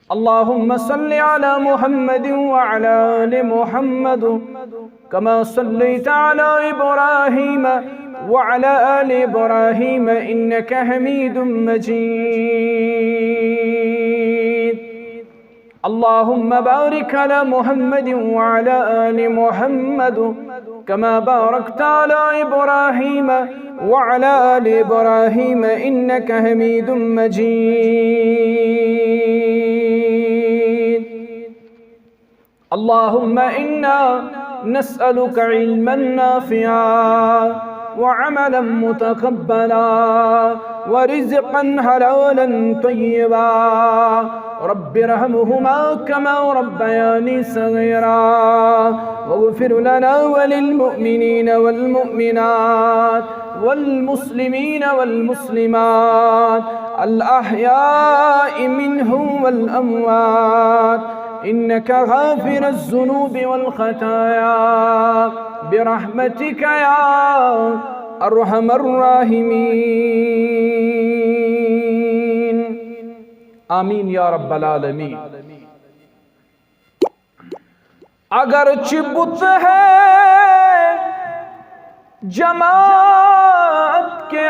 अल्लाहुम्मा सल्लि अला मुहम्मद व अला आलि मुहम्मद कमा सल्लैता अला इब्राहीम व अला आलि इब्राहीम इन्नका हमीदुम मजीद। अल्लाहुम्मा बारिक अला मुहम्मद व अला आलि मुहम्मद कमा बारकता अला इब्राहीम व अला आलि इब्राहीम इन्नका हमीदुम मजीद। अल्लाहुम्मा इन्ना नस्अलुका इल्मन नाफिआ व अमलन मुतक़ब्बला व रिज़्क़न हलालन तय्यबा रब्बिरहमुहुमा कमा रब्बयानी सग़ीरा वग़फ़िर लना वलिलमुअ्मिनीन वल्मुअ्मिनात वल्मुस्लिमीन वल्मुस्लिमात अल अहयाइ मिनहुम वल अमवात इन्नका गाफ़िरुज़्ज़ुनूबि वल ख़ताया बिरहमतिका या अर्हमर राहिमीन। आमीन या रब्बल आलमीन। अगर चिबुत है जमात के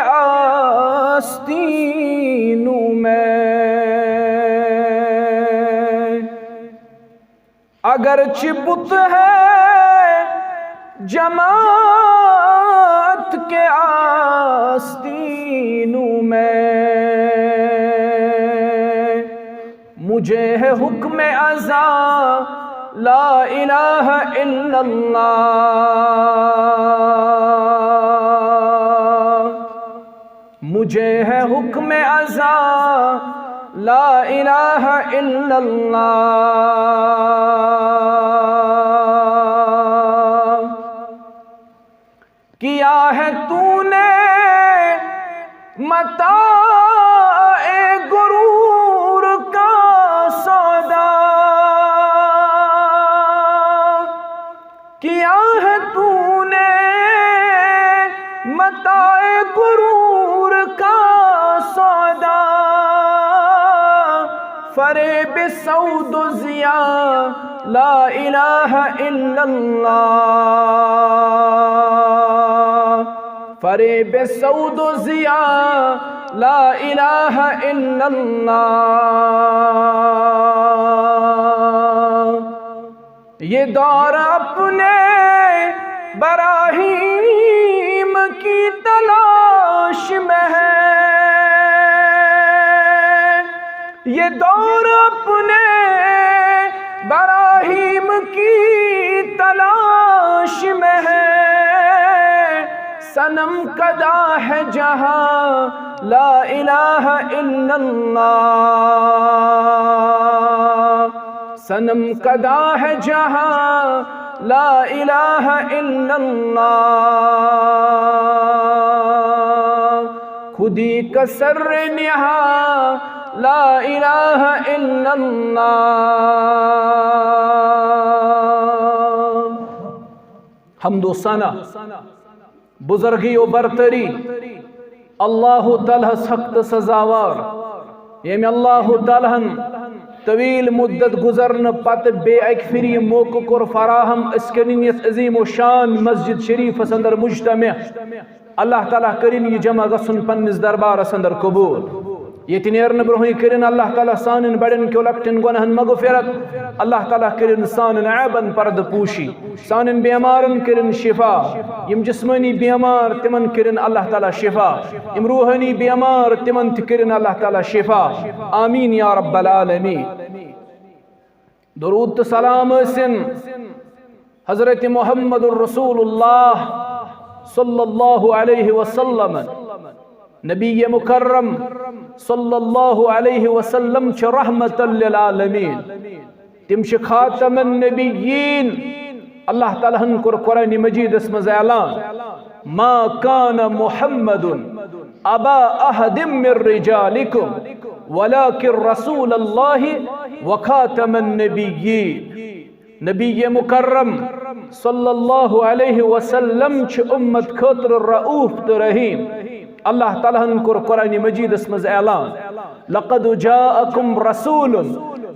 आस्तीनों में, अगर चिबुत है जमात के आस्तीनों में, मुझे है हुक्म अज़ा ला इलाहा इल्लल्लाह, मुझे है हुक्म अज़ा ला इलाहा इल्लल्लाह। किया है तूने मताए गुरूर का सौदा, किया है तूने मताए गुरूर का सौदा, फरेब सऊद ज़िया ला इलाहा इल्लल्लाह, फरेब सऊद ज़िया ला इलाहा इल्लल्लाह। ये दौर अपने बराहीम की तलाश में है, ये दौर अपने बराहीम की तलाश में है। सनम कदा है जहाँ ला इलाहा इल्लल्लाह, सनम कदा है जहाँ ला इलाहा इल्लल्लाह। खुदी का सर्र निहा ला इलाहा इल्लल्लाह। हम्दो सना बुजुर्गी व बरतरी अल्लाह तआला सख्त सजावार, येम अल्लाह तआला तवील मुद्दत गुजरन पत बे अक फिर यह मौका कोर फराहम अस्करिन यस अजीम व शान मस्जिद शरीफ अंदर मुज्तमे। अल्लाह ताला करिन यह जमा गसन पन्निस दरबारस अंदर कबूल। ये नेरन ब्रोह करिन अल्लाह ताला सानिन बड़न के लक्टन गुनाहन मगफिरत। अल्लाह ताला करिन सानिन ऐबन पर्द पूशी, सानिन बीमारन करिन शिफा, यम जिस्मानी बीमार तिमन करिन अल्लाह ताला शिफा, यम रूहानी बीमार तिमन करिन अल्लाह ताला शिफा। आमीन या रब्बल आलमीन। दुरूद सलाम हसन हजरत मुहम्मदुर रसूलुल्लाह सल्लल्लाहु अलैहि वसल्लम, नबी मुकर्रम सल्लल्लाहु अलैहि वसल्लम छ रहमतल लिल आलमीन, तिम छ खातमुन नबिय्यीन। अल्लाह ताला हन कुर कुरान मजीद मज ऐलान, मा कान मुहम्मदुन अबा अहदिम मिर रिजालिकुम वलाकिन रसूलल्लाहि व खातमुन नबिय्यीन। नबी मुकर्रम सल्लल्लाहु अलैहि वसल्लम छ उम्मत खतर रऊफ तो रहीम। अल्लाह ताला कुर कुरान मजीद मज ऐलान, लक़द जाअकुम रसूलुन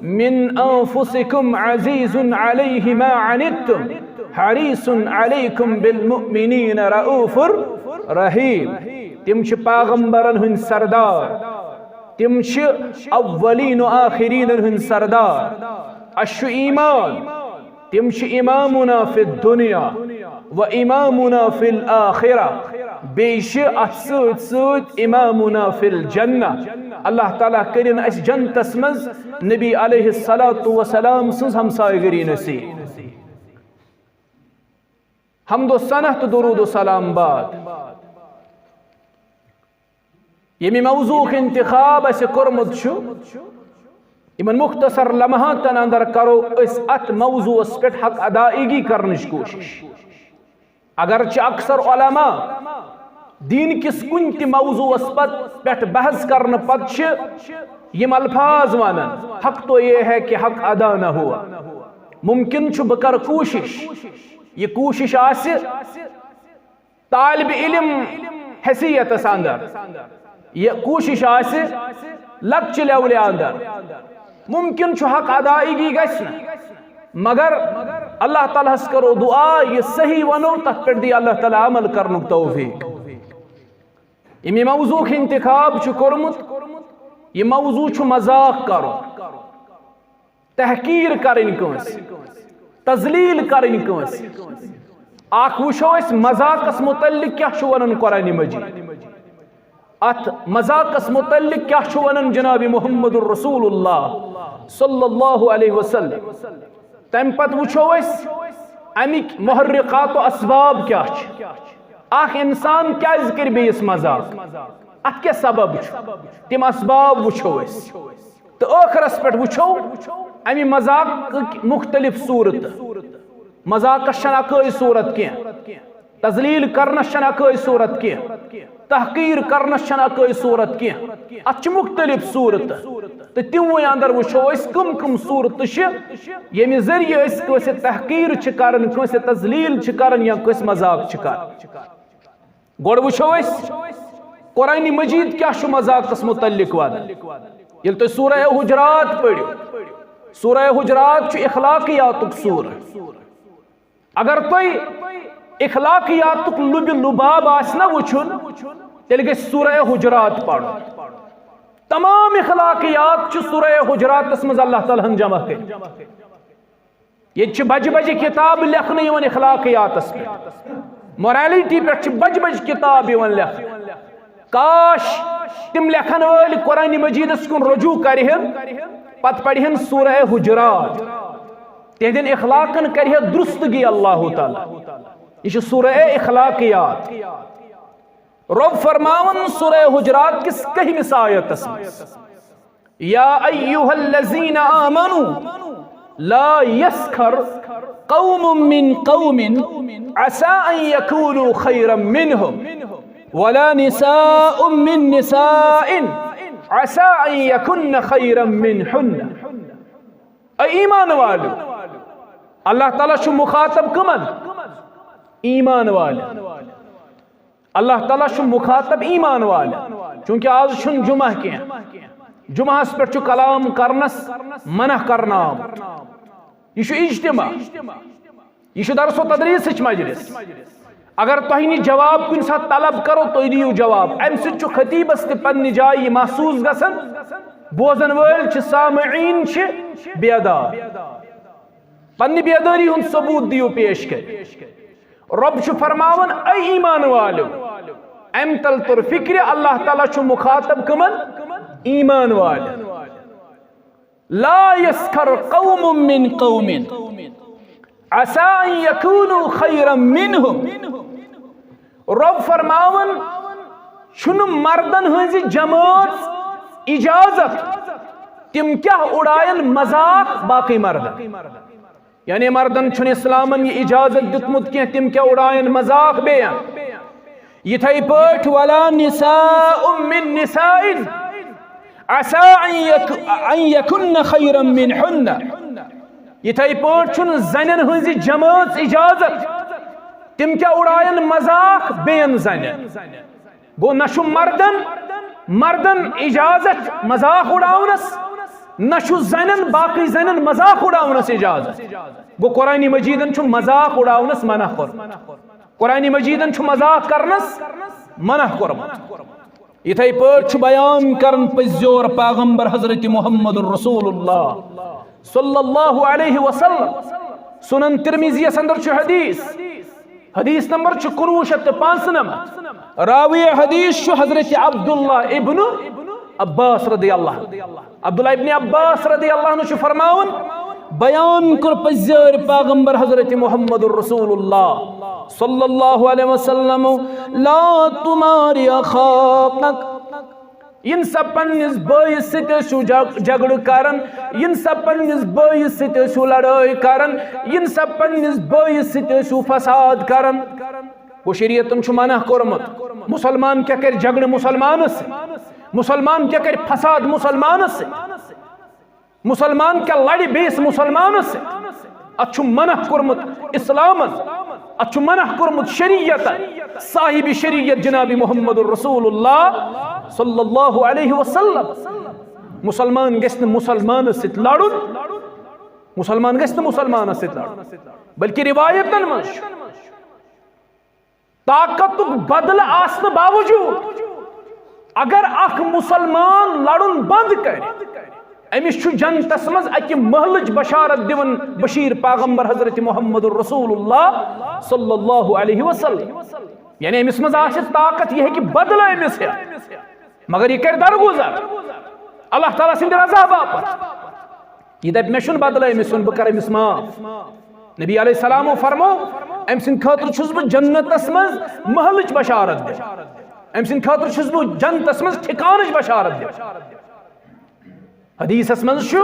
من أنفسكم عزيز عليه ما عنتم حريص عليكم بالمؤمنين رؤوف رحيم. تم چھ پیغمبرن ہن سردار، تم چھ اولین و آخرین ہن سردار. اشو ایمان تم چھ امامنا فی الدنیا و امامنا فی الآخرہ، بیش ات سوت سوت امامنا فی الجنہ. اللہ تعالیٰ کرن اس جنتس مز نبی علیہ الصلاۃ والسلام سنز ہمسایگری نصیب. حمد و ثنا تو درود و سلام بعد یمی موضوع انتخاب اس کرمت چھو یمن مختصر لمحاتن اندر کرو اس ات موضوع اس پہ حق ادائیگی کرنش کوشش. اگرچہ اکثر علماء دین کس کن تی موضوع اس پہ بحث کرن پت یم الفاظ وانن حق تو یہ ہے کہ حق ادا نہ ہوا. ممکن چھ بکر کوشش، یہ کوشش آس طالب علم حیثیت اندر، یہ کوشش آس لکچ لیول اندر. ممکن چھ حق ادائیگی گژھن مگر اللہ تعالیٰ ہس کرو دعا یہ صحیح ونو تک پر دی اللہ تعالیٰ عمل کرنک توفیق. امی موضوع انتخاب چھ کرمت، یہ موضوع چھ مذاق کرو، تحقیر کرن کنس، تذلیل کرن کنس. اخ وچھو اس مذاقس متعلق کیا چھو ونن قرآن مجید، ات مذاقس متعلق کیا چھو ونن جناب محمد الرسول اللہ صلی اللہ علیہ وسلم. تم پت وچھو اس امیک محرقات و اسباب کیا چھ. اخ انسان کیا ذکر بیس مذاق، ات کیا سبب چھ، تم اسباب وچھو اس. تو آخرس پہ وچھو امی مذاق مختلف صورت. مذاق شناکوئی صورت کی، تذلیل کرنا شناکوئی صورت کی، تحقیر کرنا شناکوئی صورت کی. اچھ مختلف صورت تو تیوئی اندر وچھو اس کم کم صورت یمی ذریعہ اس کوئی تحقیر چکارن، کوئی تذلیل چکارن یا کوئی مذاق چکارن. گوڑ وچھو اس قرآن مجید کیا شو مذاق اس متعلق وادا. یل تو سورہ حجرات پڑھو، سورہ حجرات چو اخلاقیاتک سورہ. اگر توی اخلاقیاتک لب لباب آسنا وچھن تیل گئی سورہ حجرات پڑھو. تمام اخلاقیات چو سورہ حجرات اسمز اللہ تعالیٰ ہن جمع کے. یہ چھ بج بج کتاب لکھنے یون اخلاقیات اس پہ، موریلٹی پہ چھ بج بج کتاب یون لکھ. کاش تم لکھن والی قرآن مجید اس کن رجوع کرہن پت پڑھن سورہ حجرات، تہدین اخلاقن کرہ درستگی اللہ تعالی. یہ سورہ اخلاقیات. رب فرماون سورہ حجرات کس کہیں آیت اس میں، یا ایوہ الذین آمنوا لا یسکر قوم من قوم عسى ان یکونوا خیرا منہم ولا نساء من نساء عسى ان یکن خیرا منہن. اے ایمان والو، اللہ تعالیٰ شو مخاطب کمن؟ ایمان والے. اللہ تعالیٰ شو مخاطب ایمان والے. چونکہ آج شن جمعہ کیا، جمعہ اس پر چو کلام کرنس منع کرنا. یہ شو اجتماع، یہ شو درس و تدریس اچ مجلس. اگر توہینی جواب کن ساتھ طلب کرو تو دیو جواب. ام سے چو خطیب است پن جائی محسوس گسن بوزن ویل چھ سامعین چھ بیدار. پنی بیداری ہن ثبوت دیو پیش کر. رب چھ فرماون اے ایمان والو، ام تل تر فکر اللہ تعالیٰ چھ مخاطب کمن؟ ایمان والو. لا يسخر قوم من قوم عسى ان يكونوا خيرا منهم. رب فرماون چھن مردن ہنزی جماعت اجازت تم کیا اڑائن مذاق باقی مردن. یعنی مردن چھن اسلامن یہ اجازت دتمت کی تم کیا اڑائن مذاق بیان. یہ تھائی پوٹ ولا نساء من نساء عسى ان يكن خيرا منهن. یہ تھائی پوٹ چھن زنن ہنزی جماعت اجازت تم کیا اڑائن مذاق بین زنن. گو نشو مردن اجازت مذاق اڑاؤنس नशु ज़नन बाकी ज़नन मजाक उड़ावनस इजाजत गो कुरान मजीदन छु मजाक उड़ावनस मना कर कुरान मजीदन छु मजाक करनस मना करमत इथै पठ बयान करन पज़्योर पैगंबर हजरत मुहम्मद रसूलुल्लाह सल्लल्लाहु अलैहि वसल्लम सुनन तिरमिज़ी अंदर छु हदीस नंबर 1995 रावी हदीस छु हजरत अब्दुल्ला इब्न अब्बास रज़ियल्लाहु अन्हु फरमावन बयान कर पज़्योर पैगंबर हजरत मुहम्मद रसूलुल्लाह सल्लल्लाहु अलैहि वसल्लम ला तुम्हारी अखाक इन सब पन्निस बयस सु झगड़ करन इन सब पन्निस बयस सु लड़ाई करन इन सब पन्निस बयस सु फसाद करन वो शरीयतन छु मना कोरमत मुसलमान क्या कर झगड़ मुसलमान से मुसलमान क्या कर फसाद मुसलमान से मुसलमान क्या लड़ बेस मुसलमान से अच्छु मना कोरमत इस्लामन अच्छु मना कोरमत शरीयत साहिब शरीयत जनाबी मुहम्मद रसूलुल्लाह सल्लल्लाहु अलैहि वसल्लम मुसलमान गस्त मुसलमान से लड़ुन मुसलमान गस्त मुसलमान से लड़ुन बल्कि रिवायतन मश ताकत बदल आसन बावजूद अगर अख मुसलमान लड़ुन बंद करे अमिस जनतस मज अकि महलच बशारत दिवन बशीर पैगंबर हजरत मुहम्मद रसूलुल्लाह सल्लल्लाहु अलैहि वसल्लम यानी अमिस मज आसे ताकत यह कि बदल अमिस है मगर यह कर दरगुजर अल्लाह ताला सिंद रजा बाप यह दप मे बदल अमिस बह कर अमिस माफ नबी अलैहि सलाम फरमो अम सिंद खतर छुस बह जन्नतस मज महलच बशारत दे अम सिंद खतर छुस बह जन्नतस मज ठिकानच बशारत दे हदीसस मज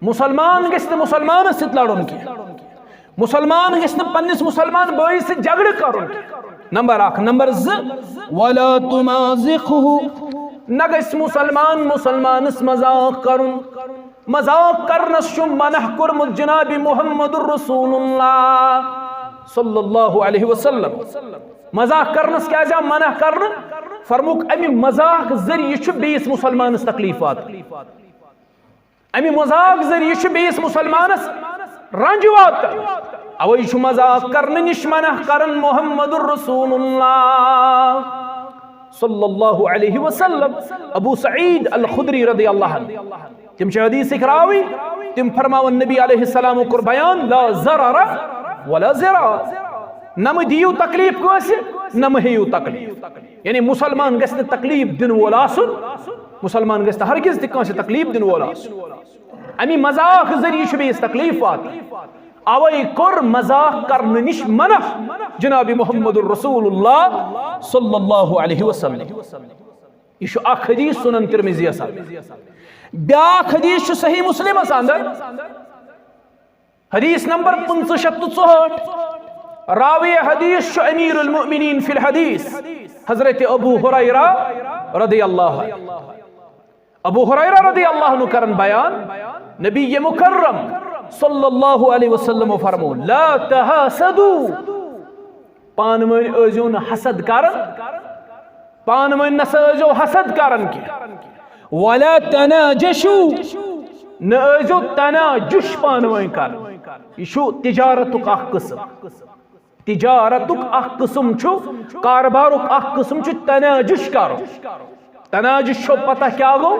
मुसलमान गस्त मुसलमान सित लड़न की मुसलमान गस्त पन्निस मुसलमान बॉय से झगड़ करुन नंबर 1 नंबर 2 वला तुमाजिखहु न गस मुसलमान मुसलमानस मजाक करुन मजाक करनस छु मनह कुरमुत जनाबी मुहम्मदुर रसूलुल्लाह सल्लल्लाहु अलैहि वसल्लम मजाक करनस क्या जा मनह करन फरमुक अमि मजाक जरिए बेस मुसलमान तकलीफात अमि मजाक जरिए बेस मुसलमान रंजवात अवै मजाक करने निश मना करन मुहम्मदुर रसूलुल्लाह सल्लल्लाहु अलैहि वसल्लम अबू सईद अल खुदरी रज़ियल्लाहु अन्हु तिम हदीस रावी तिम फरमावन नबी अलैहि सलाम कुर बयान ला ज़रर वला ज़िरार नम दियो तकलीफ कोसे नम हेयु तकलीफ यानी मुसलमान गस्त तकलीफ दिन वोल आसुन मुसलमान गस्त हरगिज तक तकलीफ दिन वोल आसुन अमी मजाक जरिए बेस तकलीफात अवै कोर मजाक करने निश मना जनाबी मुहम्मदुर रसूलुल्लाह सल्लल्लाहु अलैहि वसल्लम यह अख हदीस सुनन तिरमिज़ी ब्याख हदीस सही मुस्लिम अंदर हदीस नंबर 564 रावी हदीस अमीरुल मुमिनीन फिल हदीस हजरत अबू हुरैरा रज़ियल्लाहु अबू हुरैरा रज़ियल्लाहु अन्हु करन बयान नबी मुकर्रम सल्लल्लाहु अलैहि वसल्लम फरमो ला तहसदू पान वन अजो न हसद करन पान वन नसो हसद करन की वला तनाजशू न अजो तनाजुश पान वन कर यह तिजारतुक अख किस्म तिजारतुक अख किस्म छु कारबारुक अख किस्म छु तनाजुश करो तनाजुश पता क्या गो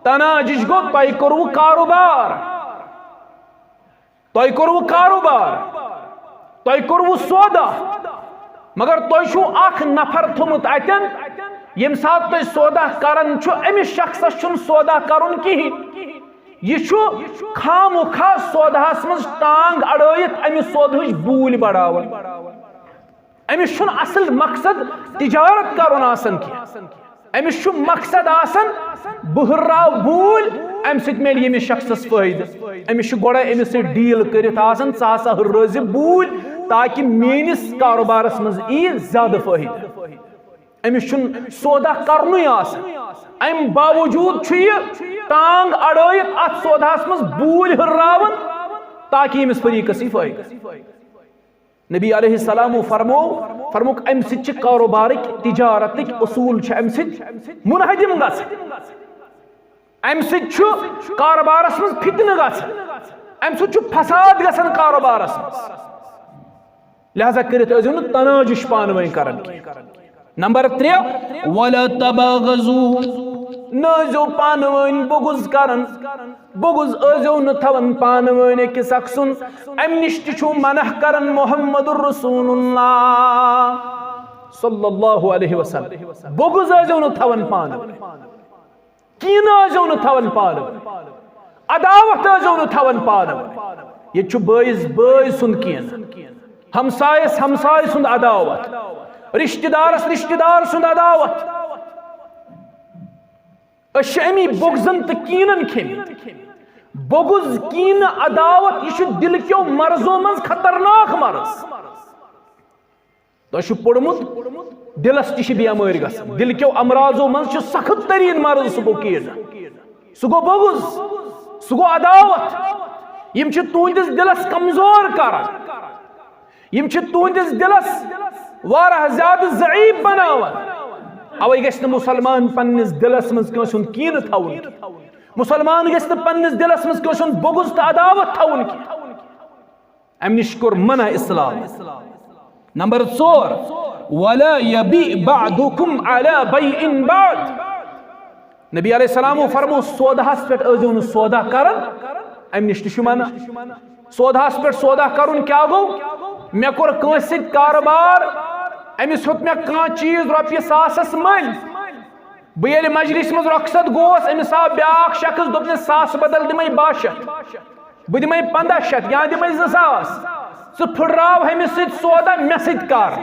तनाजुश गो तय करू कारोबार तय करू कारोबार तय करू सौदा मगर तय छु अख नफर थुमुत अतन यम सात तय सौदा करन छु अमिस शख्सस छु सौदा करुन किहिन यह खाम खा सौदाहस मज टांग अड़ित अमिस सौदहच बूल बढ़ावन अमिस असल मकसद तिजारत करुन आसन की अमिस मकसद आसन बहराव बूल अम मिल यमिस शख्सस फायदे अमिस गोड़ा अमिस डील करित आसन सा हसा रोज बूल ताकि मेनिस कारोबारस मज यी ज्यादा फायदे अमिस सौदा करनु आसन अम बावजूद टांग अड़ित अत सौदाहस मज बूल हर्रावन ताकि अमिस फरीकस फायदे नबी अलैहि सलाम फरमुक अम सि कारोबार तिजारत उसूल अम सि मुनहदिम अमि सु कारोबारस मज फितन गछान अमि सु फसाद गछान कारोबारस मज लिहाजा करित अजो न तनाजुश पानवई करन नंबर 3 वला तबागजू नजो पानवई बुगुज करन बुगुज अजो न थवन पानवई अकिस अक्सुन अमि निश छु मनह करन मुहम्मदुर रसूलुल्लाह सल्लल्लाहु अलैहि वसल्लम बुगुज अजो न थवन पानवई कीन अजो न थवन पानवई अदावत अजो न थवन पानवई ये छु बइस बइस सुन कीन हमसायस हमसाय सुंद अदावत रिश्तेदारस रिश्तेदार सुंद अदावत अमी बुगजन तो कीनन खेम बुगुज कीन अदावत यह दिल क्यों मर्जों मज खतरनाक मर्ज तो पोड़मुत दिलस ती बेमार ग दिल क्यों अमराजों मज सख्त तरीन मर्ज सह गो कीन सह गो बुगुज सह गो अदावत यम तुंदिस दिलस कमजोर कर तुंदिस दिलस वारा ज्यादा ज़ईफ बनावन अवै गछ मुसलमान पन्निस दिलस मज कंस हुंद कीन थवन मुसलमान गछ पन्निस दिलस मज कंस हुंद बुगुज तो अदावत थवन अमि निश कोर मना इस्लाम नंबर 4 वला यबी बअदुकुम अला बैइन बाद नबी अलैहि सलाम फरमो सौदाहस पे अजो न सौदा करन अमि निश मना सौदाहस पे सौदा करुन क्या गो मे कोर कंस सित कारोबार अमिस होत मे कह चीज रॉपिय सासस मल बह मजलिस मज रखसत गोस अमिस आव ब्याक शख्स दोपने 100 बदल दिमे 1200 बह दिमे 1500 या दिमे 2000 सह फुर्राव अमिस सित सौदा मे सित कर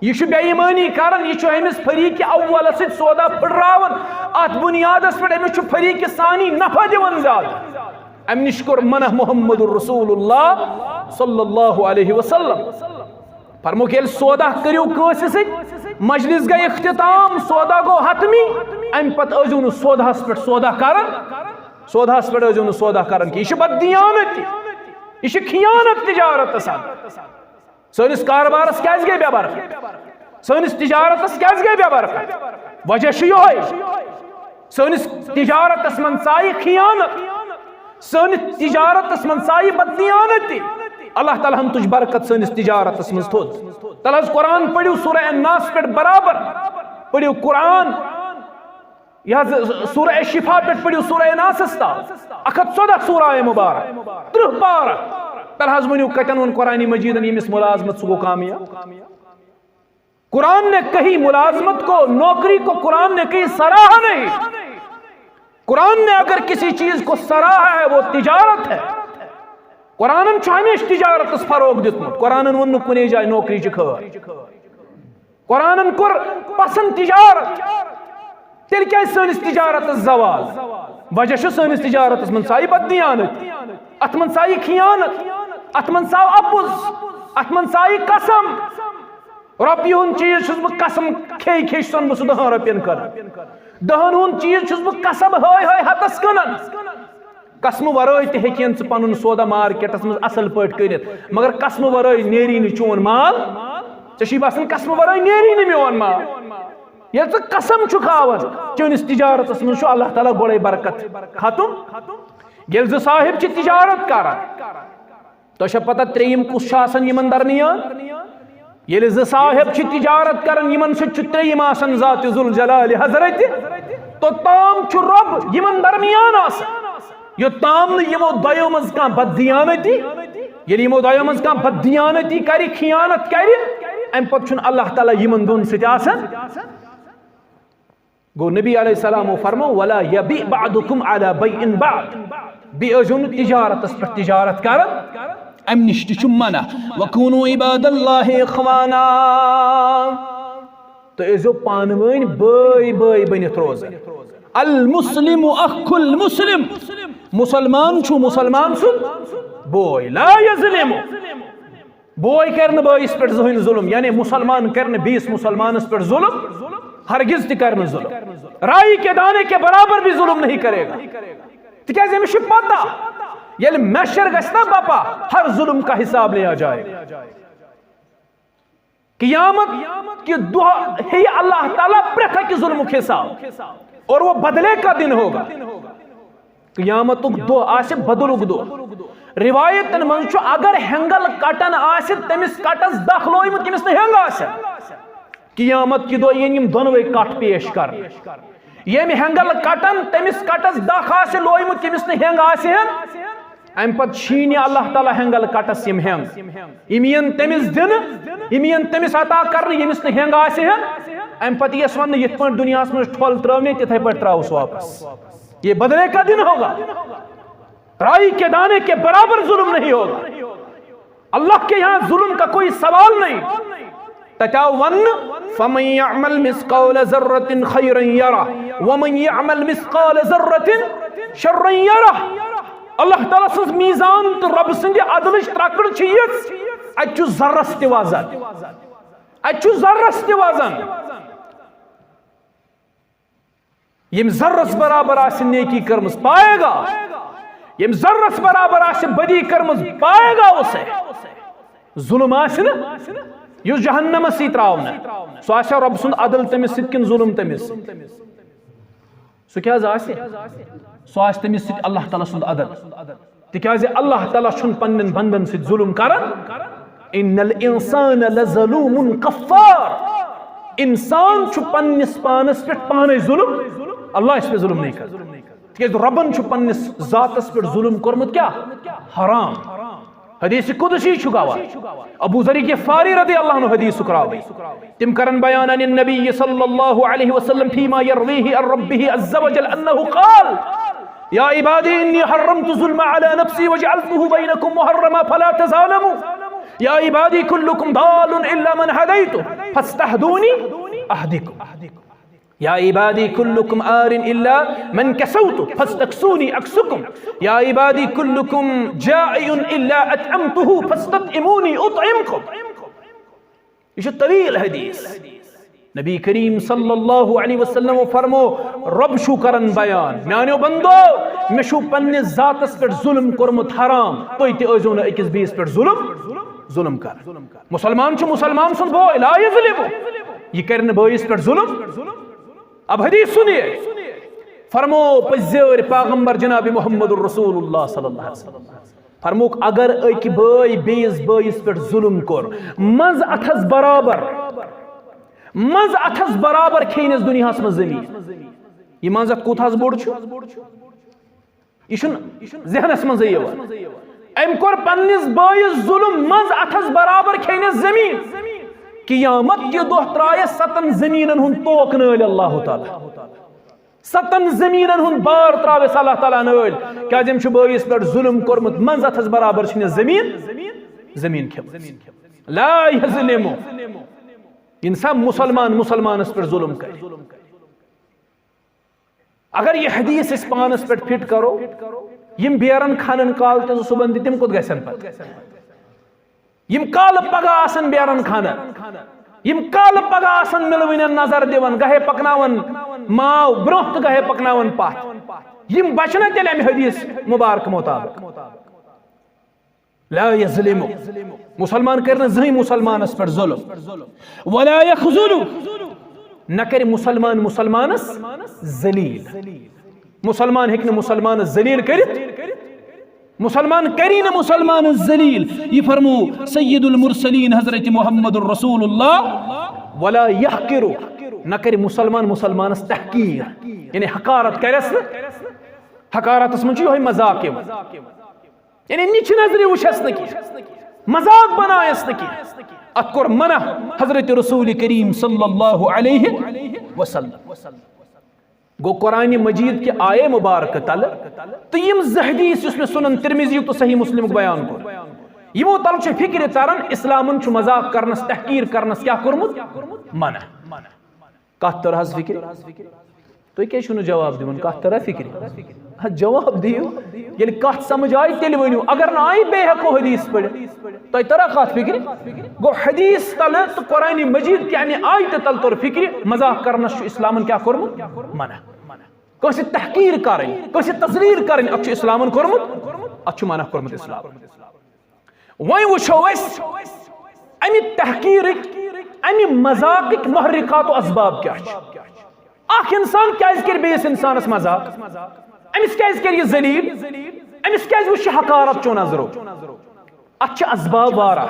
यह बेईमानी कर यह अमिस फरीक अव्वल सित सौदा फुर्रावन अत बुनियादस पे अमिस फरीक सानी नफा दिवन ज्यादा अमि निश कोर मना मुहम्मदुर रसूलुल्लाह सल्लल्लाहु अलैहि वसल्लम फरमो कि सौदा करियो कंस सित मजलिस गई इख्तिताम सौदा गो हतमी अमि पत अजो न सौदाहस पे सौदा करन सौदाहस पे अजो न सौदा करन कि यह बददियानत यह खियानत तिजारत सनिस कारोबारस क्या गई बेबरकत सनिस तिजारतस क्या गई बेबरकत वजह यह सनिस तिजारतस मनसाई खियानत सन तिजारतस मनसाई बददियानत अल्लाह ताला हम तुझ बरकत सनिस तिजारतस मज थोद तलहज कुरान पढ़ियो सूरह अन्नास पे बराबर पढ़ियो कुरान यह सूरह शिफा पे पढ़ियो सूरह नास अखत 14 सूरह मुबारक 30 पार तलहज वनियो कतन वन कुरान मजीद यमिस मुलाजमत सु गो कामयाब कुरान ने कही मुलाजमत को नौकरी को कुरान ने कही सराहा नहीं कुरान ने अगर किसी चीज को सराहा है वो तिजारत है कुरान हमेशा तिजारत फरोग दितमुत कुरान वन कुने जाए नौकरी खर कुरान कोर पसंद तिजारत तेल क्या सनिस तिजारत जवाल वजह सनिस तिजारत मनसाई बददियानत अत मनसाई खियानत अत मनसाव अपुज अत मनसाई कसम रॉपिय हुंद चीज बह कसम खे खे सन बह 10 रॉपियन कर 10 हुंद चीज बह कसम हय हय हतस कनन कसम वरय ते हेकिन पनुन सौदा मार्केटस मज असल पट करित मगर कसम वरय नेरी न चोन माल ची बसान कसम वरय नेरी न मोन माल ये कसम खावन चनिस तिजारतस मज अल्लाह ताला गोड़े बरकत खत्म ये साहिब तिजारत कर तो पता त्रेयम कुछ यमन दरमियान ये साहिब तिजारत करन यमन त्रेयम ज़ात ज़ुल जलाल हजरत तो ताम रब यमन दरमियान यो ताम यमो दयो मज कह बददियानती ये यमो दयो मज कह बददियानती कर खियानत कर अम पे अल्लाह ताला यमन दोन सतन गो नबी अलैहिस्सलाम फरमो वला यबी बअदुकुम अला बैइन बाद बेअजुन तिजारतस पे तिजारत कर अम निश मना वकूनु इबादल्लाह इख्वाना तो एजो पानवन बय बय बनित रोज अल मुस्लिम अखुल मुस्लिम मुसलमान छु मुसलमान सुन बोय ला यज़लिमु बोय करन बयस पे जहन जुल्म यानी मुसलमान करन 20 मुसलमानस पे जुल्म हरगिज ति करन जुल्म राई के दाने के बराबर भी जुल्म नहीं करेगा तिकाज अमिश पता ये मैशर गस्ना बापा हर जुल्म का हिसाब लिया जाएगा क़यामत की दुआ है अल्लाह ताला प्रथा की जुल्म हिसाब और वो बदले का दिन होगा। क़यामतुक दो आसे बदलुक दो। रिवायतन मंच अगर हेंगल कटन आसे तमिस कटस दख लोइमुत तमिस न हेंग आसे क़यामत की दो यम दोनवे कट पेश कर यम हेंगल कटन तमिस कटस दख आसे लोइमुत तमिस न हेंग आसे अम पत शीन अल्लाह ताला हेंगल कटस यम हेंग इमियन तमिस दिन इमियन तमिस अता कर यमिस न हेंग आसे अम पत यस वन यथ पट दुनिया में ठोल त्रवने तिथे पट त्राउस वापस। ये बदले का दिन होगा। राई के दाने के बराबर जुल्म नहीं होगा। अल्लाह के यहां जुल्म का कोई सवाल नहीं। ततावन फमन यअमल मिस्काल ज़र्रतिन खैरन यरा वमन यअमल मिस्काल ज़र्रतिन शर्रन यरा। अल्लाह ताला सज मीज़ान तो रब सद अदलच त्रकड़ चीज अचु ज़र्रस ते वजन अचु ज़र्रस ते वजन यम ज़र्रस बराबर आसे नेकी कर्मस पाएगा यम ज़र्रस बराबर आसे बदी कर्मस पाएगा उसे। जुल्म आसे न युस जहन्नम सी त्रावना सो आसे रब सुंद अदल तमिस सित किन जुल्म तमिस सो क्या आसे सो आसे तमिस सित अल्लाह ताला सुंद अदल तिकाजे अल्लाह ताला छुन पन्नन बंदन सित जुल्म करन। इन्नल इंसान लज़लूमुन कफ़्फ़ार। इंसान छु पन्निस पानस पे पाने जुल्म अल्लाह इस पे जुल्म नहीं कर रबन छु पन्निस जातस पे जुल्म करमुत क्या हराम। हदीस कुदसी छु गवा अबू ज़र ग़िफ़ारी रज़ियल्लाहु अन्हु हदीस सुकराव तिम करन बयान अन नबी सल्लल्लाहु अलैहि वसल्लम फीमा यरवीही अन रब्बिही अज़्ज़ वजल अन्नहु क़ाल या इबादी इन्नी हर्रमतु ज़ुल्म अला नफ्सी वजअलतुहु बैनकुम मुहर्रमा फला तज़ालमू या इबादी कुल्लुकुम दालुन इल्ला मन हदैतु फस्तहदूनी अहदिकुम या इबादी कुल्लुकुम आरिन इल्ला मन कसौतु फस्तक्सूनी अक्सुकुम या इबादी कुल्लुकुम जाइउन इल्ला अतअमतुहु फस्ततइमूनी उतइमकुम। ये तवील हदीस नबी करीम सल्लल्लाहु अलैहि वसल्लम फरमो रब शु करन बयान म्यानो बंदो मे शु पन्ने जातस पे जुल्म करमुत हराम तोय ते ओजो न अकिस बीस पे जुल्म कर। मुसलमान छु मुसलमान सुन बो ला यज़लिमु ये करन बोइस पे जुल्म। अब हदीस सुनिए फरमो पज़्यर पैगंबर जनाब मोहम्मदुर रसूलुल्लाह सल्लल्लाहु अलैहि वसल्लम फरमोक अगर एक बई बेस बइस पे जुल्म कर मज अथस बराबर खेनिस दुनिया में जमीन ये मजत कोथास बोड़ यह जहनस मज अम कोर पन्निस बइस जुल्म मज अथस बराबर खेनिस जमीन क़यामत के दोह त्राय सतन जमीनन हुन तोक नल अल्लाह ताला सतन जमीनन हुन बार त्रावेस अल्लाह ताला नल क्या जम छु बइस पे जुल्म करमुत मज अथस बराबर छिन जमीन खेम ला यज़लिमु इंसान मुसलमानस पे जुल्म कर। अगर यह हदीस इस पानस पे फिट करो यम बेरन खानन काल ते सुबन तिम कुत गसन पत यम काल पगा आसन बेरन खानन यम काल पगा आसन मिलवन नजर दिवन गहे पकनावन माव ब्रोह गहे पकनावन पात यम बचना तेल अम हदीस मुबारक मुताबिक ला यज़लिमु मुसलमान करना जही मुसलमानस पर जुल्म वला यखजुलु न कर मुसलमान मुसलमानस जलील मुसलमान हेक मुसलमान जलील कर मुसलमान करी न मुसलमान जलील। ये फरमो सय्यदुल मुरसलीन हजरत मोहम्मदुर रसूलुल्लाह वला यहकिरु न कर मुसलमान मुसलमानस तहकीर यानी हकारत करस हकारतस मन यो मजाक यानी निच नजर वुशस न की मजाक बनायस न की अत कोर मना हजरत रसूल करीम सल्लल्लाहु अलैहि वसल्लम गो कुरान मजीद के आये मुबारक तल तो यम हदीस उसमें सुनन तिरमिजी तो सही मुस्लिम बयान को यमो तल छ फिक्र तरन इस्लामन छ मजाक करनस तहकीर करनस क्या करमुत मना कत तरह फिक्र तो क्या छुन जवाब दिवन कत तरह फिक्र जवाब दियो ये कत समझ आई तेल वनु अगर ना आई बे हको हदीस पढ़ तो तरह कत फिक्र गो हदीस तल तो कुरान मजीद के यानी आयत तल तोर फिक्र मजाक करनस इस्लामन क्या करमुत मना कस तहकीर करें कस तजलील करें अच्छ इस्लामन करमुत अच्छ मना करमुत इस्लाम वही वुशो अमि तहकीर अमि मजाक महरिकात असबाब क्या अख इंसान क्या कर बेस इंसानस मजाक अमिस क्या कर जलील अमिस क्या वो हकारत चो नजरो अत असबाब वारा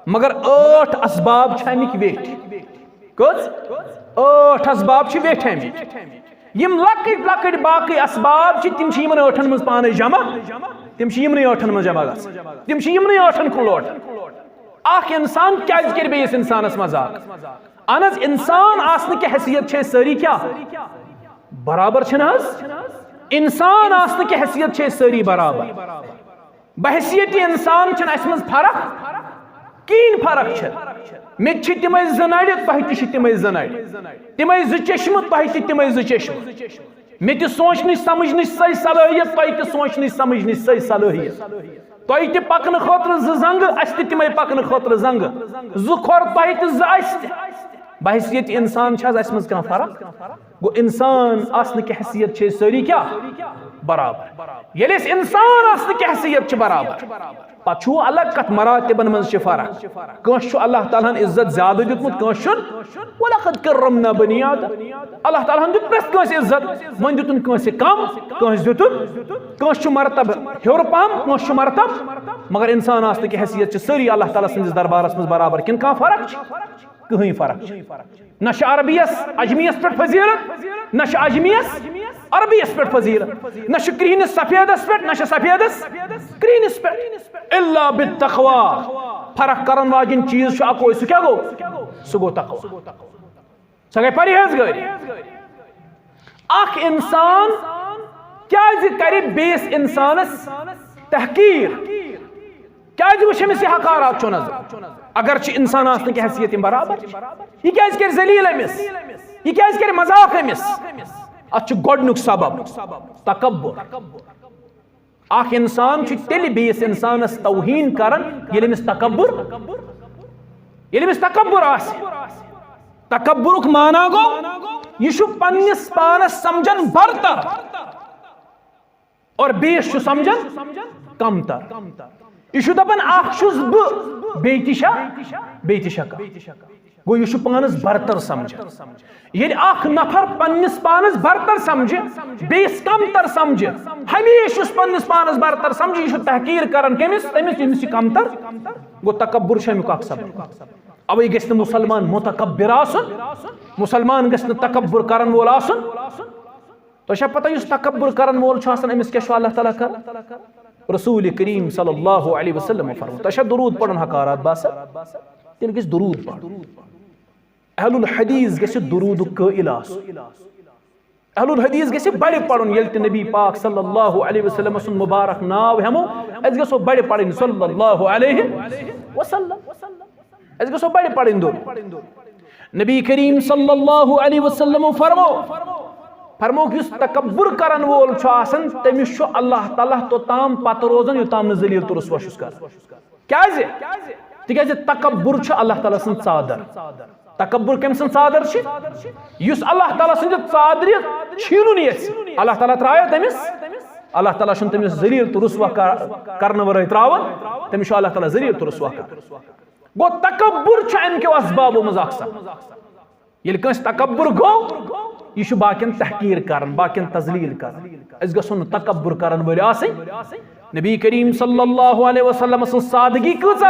मगर 8 असबाब अमिक वेठ कस 8 असबाब वेठ अमिक यम लकट लकट बाकी असबाब तिम 8 मज पाने जमा तिम 8 मज जमा तिम 8 कुन लोट अख इंसान क्या कर बेस इंसानस मजाक अनज इंसान आसने की हैसियत छे सारी क्या बराबर छे इंसान आसने की हैसियत छे सारी बराबर बहसियत इंसान छन अस मज फरक कीन फरक छे मे छ तिमै जनाड़ तह तिमै जनाड़ तिमै ज चश्म तह तिमै ज चश्म मे त सोचन समझन सही सलाहियत तह त सोचन समझन सही सलाहियत तह त पकन खतर ज जंग अस तिमै पकन खतर जंग ज खोर तह त ज अस बहसियत इंसान अस मज कह फरक गो इंसान आसने की हैसियत छे सारी क्या बराबर ये इंसान आसने की हैसियत बराबर पू अलग कत मरातिबन मज फरक कस अल्लाह ताला इज्जत ज्यादा दितमुत कस वलक़द कर्रमना बनी आदम अल्लाह ताला दित प्रत कस इज्जत वन दितुन कस कम कस दितुन कस मरतब हेर पहम कस मरतब मगर इंसान आसने की हैसियत सारी अल्लाह ताला सन्दिस दरबारस मज बराबर किन कह फरक कहीं फरक न अरबियस अजमियस पे फजीलत न अजमियस अरबियस पे फजीलत न क्रीनिस सफेदस पे न सफेदस क्रीनिस पे इल्ला बित्तक़वा फरक करन वाजिन चीज अको सह क्या गो सह गो तक़वा सह गई परहेज़गारी अख इंसान क्या करे बेस इंसानस तहकीर क्या वमिस यह हकारात चो नजर अगर इंसान आसने की हैसियत बराबर यह क्या कर जलील अमिस यह क्या कर मजाक अमिस अत गोडनुक सबब तकब्बुर अख इंसान तेल बेस इंसानस तौहीन करन येल अमिस तकब्बुर आसे तकब्बुरुक माना गो यह पन्निस पानस समझन बरतर और बेस समझन कमतर यह दपान अखुस बेतिशा गो यह पानस बरतर समझ ये अख नफर पन्निस पानस बरतर समझ बेस कमतर समझ हमेशा पन्निस पानस बरतर समझ यह तहकीर करन कमिस तमिस यमिस कमतर गो तकब्बुर अमुक अख सबब अवे गस मुसलमान मुतकब्बिर आसन मुसलमान गस तकब्बुर करन वोल आसन तो पता इस तकब्बुर करन वोल अमिस क्या अल्लाह ताला कर रसूल करीम सल्लल्लाहु अलैहि वसल्लम फरमाया तो दुरूद पढ़न हकारात बास तेल गस दुरूद पढ़ अहलुल हदीस गस दुरूद क़ाइल आसन अहलुल हदीस गस बड़े पढ़न येल नबी पाक सल्लल्लाहु अलैहि वसल्लम सुन मुबारक नाव हेमो अस गसो बड़े पढ़न सल्लल्लाहु अलैहि वसल्लम अस गसो बड़े पढ़न दो नबी करीम सल्लल्लाहु अलैहि वसल्लम फरमो कि तकब्बुर करन वोल तमिस अल्लाह ताला तोताम पत रोजन योताम न जलील तो रुसवा कर क्या तकब्बुर अल्लाह ताला सं चादर तकब्बुर कम सं चादर युस अल्लाह ताला सं चादर छीनुन ये अल्लाह ताला त्राया तमिस अल्लाह ताला तमिस जलील तो रुसवा करन वरै त्रावन तमिस अल्लाह ताला जलील तो रुसवा कर गो तकब्बुर अमो असबाबो मज ये तकब्बुर गो यह बाकिन तहकीर कर बाकिन तजलील कर गो तकब्बुर कर वल नबी करीम सल्लल्लाहु अलैहि वसल्लम सादगी कस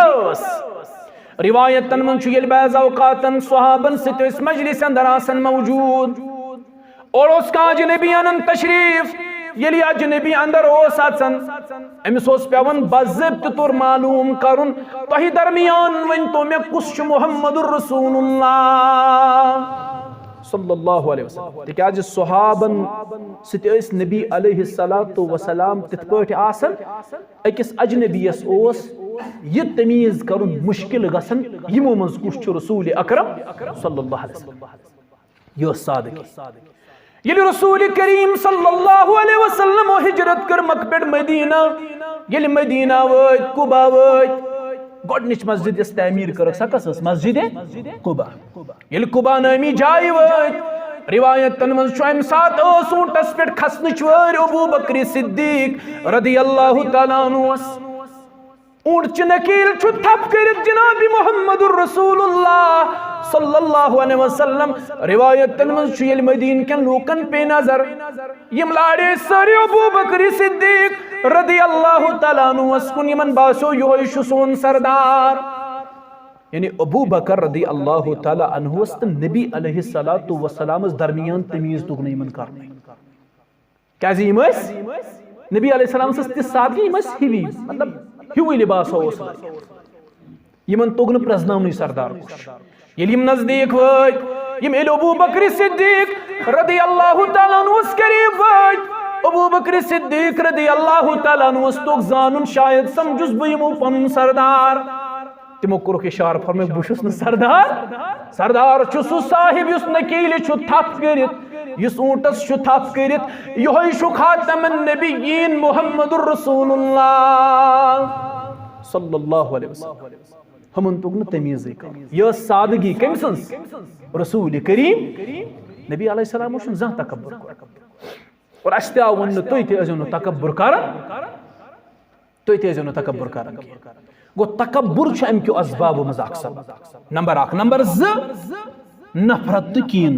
रिवायतन मन बाज़ औकातन सहाबन सत मजलिस अंदर आसन मौजूद और उसका अजनबी अनन तशरीफ ये अजनबी अंदर अमिस पेवन बज़्त तौर मालूम करुन तह दरमियान वन तो मे कुछ मुहम्मदुर रसूलुल्लाह सल्लल्लाहु अलैहि वसल्लम तिकाज सहाबन सत नबी अलैहिस्सलातु वसलाम तिथ पठ आसन अकिस अजनबियस ओस यह तमीज करुन मुश्किल गसन यमो मज कुछ रसूल अकरम सल्लल्लाहु अलैहि वसल्लम यह सादगी ये रसूल करीम सल्लल्लाहु अलैहि वसल्लम हिजरत कर मक्का मदीना ये मदीना वत कुबा वत गोडनिच मस्जिद तमीर कर सकस मस्जिद कुबा ये कुबा नामी जाय वत रिवायतन मन अम सात ऊंटस पे खसन वर अबू बकर सिद्दीक रदियल्लाहु तआला अन्हु ऊंट च नकील छु थप कर जनाब मुहम्मदुर रसूलुल्लाह सल्लल्लाहु अलैहि वसल्लम रिवायतन में येल मदीन के लोकन पे नजर यम लाड़े सारे अबू बकर सिद्दीक रदियल्लाहु तआला अन्हु वस्कुन यमन बासो यो सोन सरदार यानी अबू बकर रदियल्लाहु तआला अन्हु वस्त नबी अलैहिस्सलातु वस्सलाम दरमियान तमीज तुग यमन करने क्या यमस नबी अलैहिस्सलाम से सादगी यमस हिवी मतलब हिवी लिबास ओस यमन तुग न प्रजनावनी सरदार कुछ यम नजदीक वत यम अबू बकर सिद्दीक रदियल्लाहु तआला अन्हु करीब वत अबू बकर सिद्दीक रदियल्लाहु तआला अन्हु तुग जानन शायद समझुस बह यमो पन सरदार तिमो कोरुख इशार फरमे बुशुस न सरदार सरदार छु सु साहिब युस नकील छु थप करित युस ऊंटस छु थप करित योय छु खातमन नबिय्यीन मुहम्मदुर रसूलुल्लाह सल्लल्लाहु अलैहि वसल्लम हमन तुग न तमीज यह सादगी कम सन्स रसूल करीम नबी अलैहिस्सलाम छु जा तकब्बुर और अस्ते वन तुय ते अजन तकब्बुर कर तुय ते अजन तकब्बुर कर गो तकब्बुर छु अम क्यों असबाब मज अक्सर नंबर 1 नंबर 2 नफरत तो कीन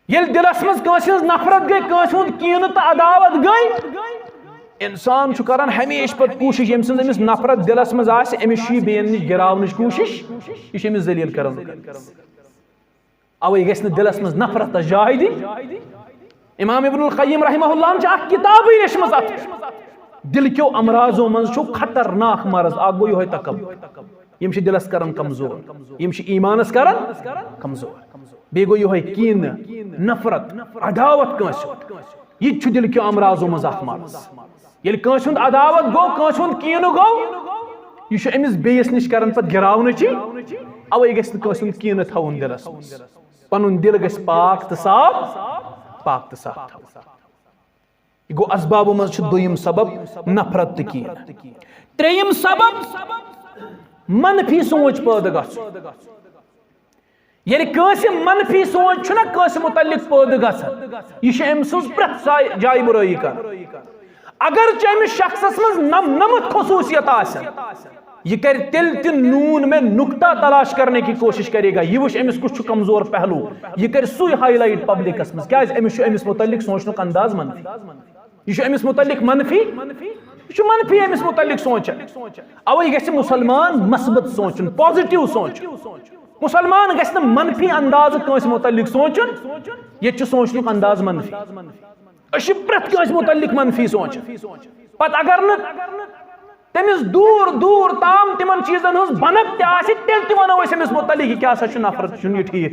येल दिलस मज कांस नफरत गई कांस हुंद कीन तो अदावत गई इंसान छु करन हमेश पत कोशिश यम सन्स अमिस नफरत दिलस मज आसे अमिस छु बेन निश गिरावनिश कोशिश यह छु अमिस जलील करन अवे गस न दिलस मज नफरत जाय दी इमाम इब्नुल क़य्यिम रहमहुल्लाह च अख किताब लेशमस अत दिल क्यों अमराजों मज छु खतरनाक मरज आ गो योय तकब्बुर यम छु दिलस करन कमजोर यम छु ईमानस करन कमजोर बे गो योय कीन नफरत अदावत कांस यह छु दिल क्यों अमराजों मज अख मरज येल कांस हुंद अदावत गो कांस हुंद कीन गो यह छु अमिस बेयस निश करन पत गिरावनची अवे गस न कांस हुंद कीन थवन दिलस पनुन दिल गस पाक त साफ गो असबाब मज दुयम सबब नफरत कीन त्रेयम सबब मनफी सोच पैदा गछन ये कांस मनफी सोच छुना कांस मुतल्लिक पैदा गछन यह अम सज प्रथ जाय बुराई कर अगर अमिस शख्सस मज नमत खसूसियत आसन यह कर तिल तिन नून में नुक्ता तलाश करने की कोशिश करेगा यह वुच अमिस कुछ कमजोर पहलू यह कर सुई हाईलाइट पब्लिकस मज क्या अमिस अमिस मुतल्लिक सोचनुक अंदाज मनफी यह अमिस मुतल्लिक मनफी यह मनफी अमिस मुतल्लिक सोच अवे गस मुसलमान मस्बत सोचन पॉजिटिव सोच मुसलमान गस न मनफी अंदाज कांस मुतल्लिक सोचन ये सोचनुक अंदाज मनफी प्रथ कांस मुतल्लिक मनफी सोच पत अगर न तमिस दूर दूर ताम तिमन चीजन हज बनक तेल वनो अमिस मुतल्लिक क्या नफरत यह ठीक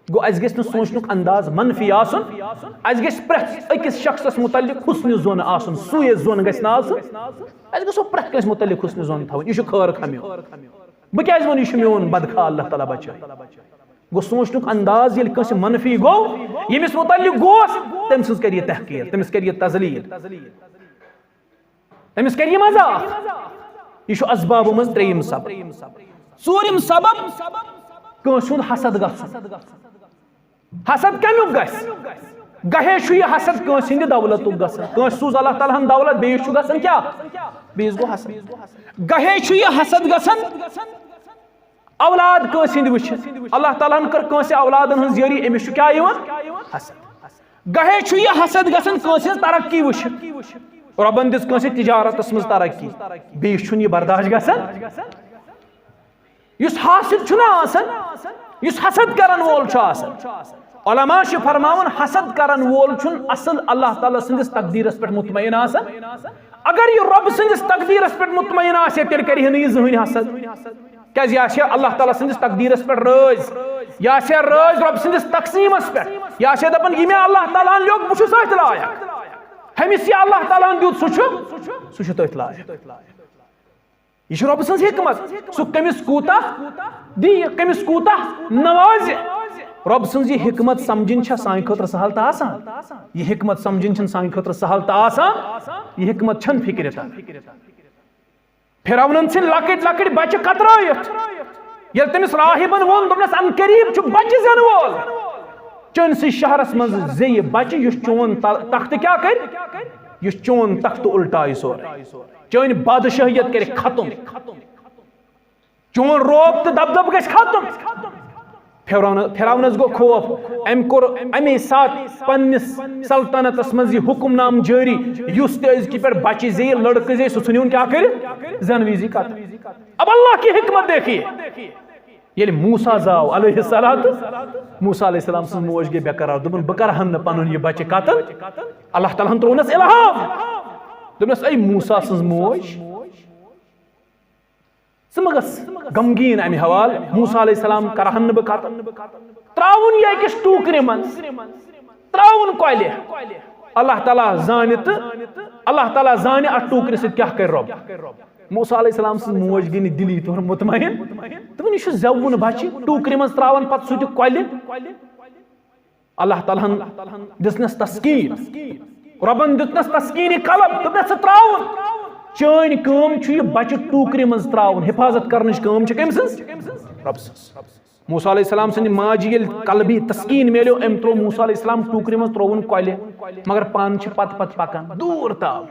गो अस गस सोचनुक अंदाज मनफी आसन अस गस प्रथ अकिस शख्सस मुतल्लिक हुस्न जोन आसन सुय जोन गस न आसन अस गसो प्रथ कस मुतल्लिक हुस्न जोन थवन यह खैर खम्यो बह क्या वन यह मोन बदखा अल्लाह ताला बचाए गो सोचनुक अंदाज ये कस मनफी गो यमिस मुतल्लिक गोस तम सज कर तहकीर तमिस कर तजलील तमिस कर मजाक यह असबाब मज त्रेयम सबब चूरिम सबब कांस हुंद हसद गछन हसद कमुक गहे यह हसद कांस हिंद दौलतुक गछन कांस सूज अल्लाह ताला हन दौलत बेस गछन क्या बेस गो हसद गहे यह हसद गछन औलाद कांस हिंद वुच अल्लाह ताला हन कर कांस औलादन हन जारी अमिस क्या हसद गहे यह हसद गछन कांस तरक्की वुच रबन दिस कांस तिजारतस मज तरक्की बेस यह बर्दाश्त गछन युस हासिद छुना आसन युस हसद करन वोल छु आसन उलमा छ फरमावन हसद करन वोल छुन असल अल्लाह ताला सिंदिस तकदीरस पे मुतमईन आसन अगर यह रब सिंदिस तकदीरस पे मुतमईन आसे तेल कर यह जहन हसद क्या यह अल्लाह ताला सिंदिस तकदीरस पे राज यह राज रब सिंदिस तकसीमस पे यह दपन यह अल्लाह ताला लोग बह छुस अथ लायक हमिस यह अल्लाह ताला दित सह तथ लायक यह रब सज हिकमत सह कमिस कूता दी कमिस कूता नवाज रब सज यह हिकमत समझन सान खतर सहल तो आसान यह हिकमत समझन सान खतर सहल तो आसान यह हिकमत छन फिक्र फिरौनन सिन लकट लकट बच्चे कतरायत ये तमिस राहिबन वोन दोपनस अन करीब छु बच्चे जन वोल चनसी शहरस मज जे बच्चे युस चोन तख्त क्या कर युस चोन तख्त उल्टाई सोर चन बादशाहियत कर खत्म चोन रोब तो दबदब गस खत्म फिरौनस गो खौफ अमे साथ पन्निस सल्तनतस मज हुक्म नाम जारी युस ते पे बच्चे जे लड़के जे सुन क्या कर जनवीजी कत। अब अल्लाह की हिकमत देखिए ये मूसा जाव अलैहिस्सलात मूसा अलैहिस्सलाम सं मोज गई बेकरार दोपन बह करहन न पनुन यह बच्चे कतल अल्लाह ताला त्रोनस इल्हाम दोपनस ऐ मूसा सं मोज समगस गमगीन अमि हवाल मूसा अलैहिस्सलाम करहन बह कतल त्राउन यह किस टूकरे मन त्राउन कोयले अल्लाह ताला जाने तो अल्लाह ताला जाने अ टूकरे से क्या कर रब मूसा अलैहिस्सलाम सं मोज गई दिली तौर मुतमईन दोपन यह जवुन बच्चे टूकरे मन त्रावन पत सह कोयले अल्लाह ताला दिसनस तस्कीन रबन दितनस तस्कीन कलब दोपनस त्राउन चान काम यह बच्चे टूकरे मज त्राउन हिफाजत करने काम कम रब मूसा अलैहिस्सलाम सं माज ये कलबी तस्कीन मिलो अम त्रो मूसा अलैहिस्सलाम टूकरे मज त्रोवन कोयले मगर पान पत पत पकान दूर ताव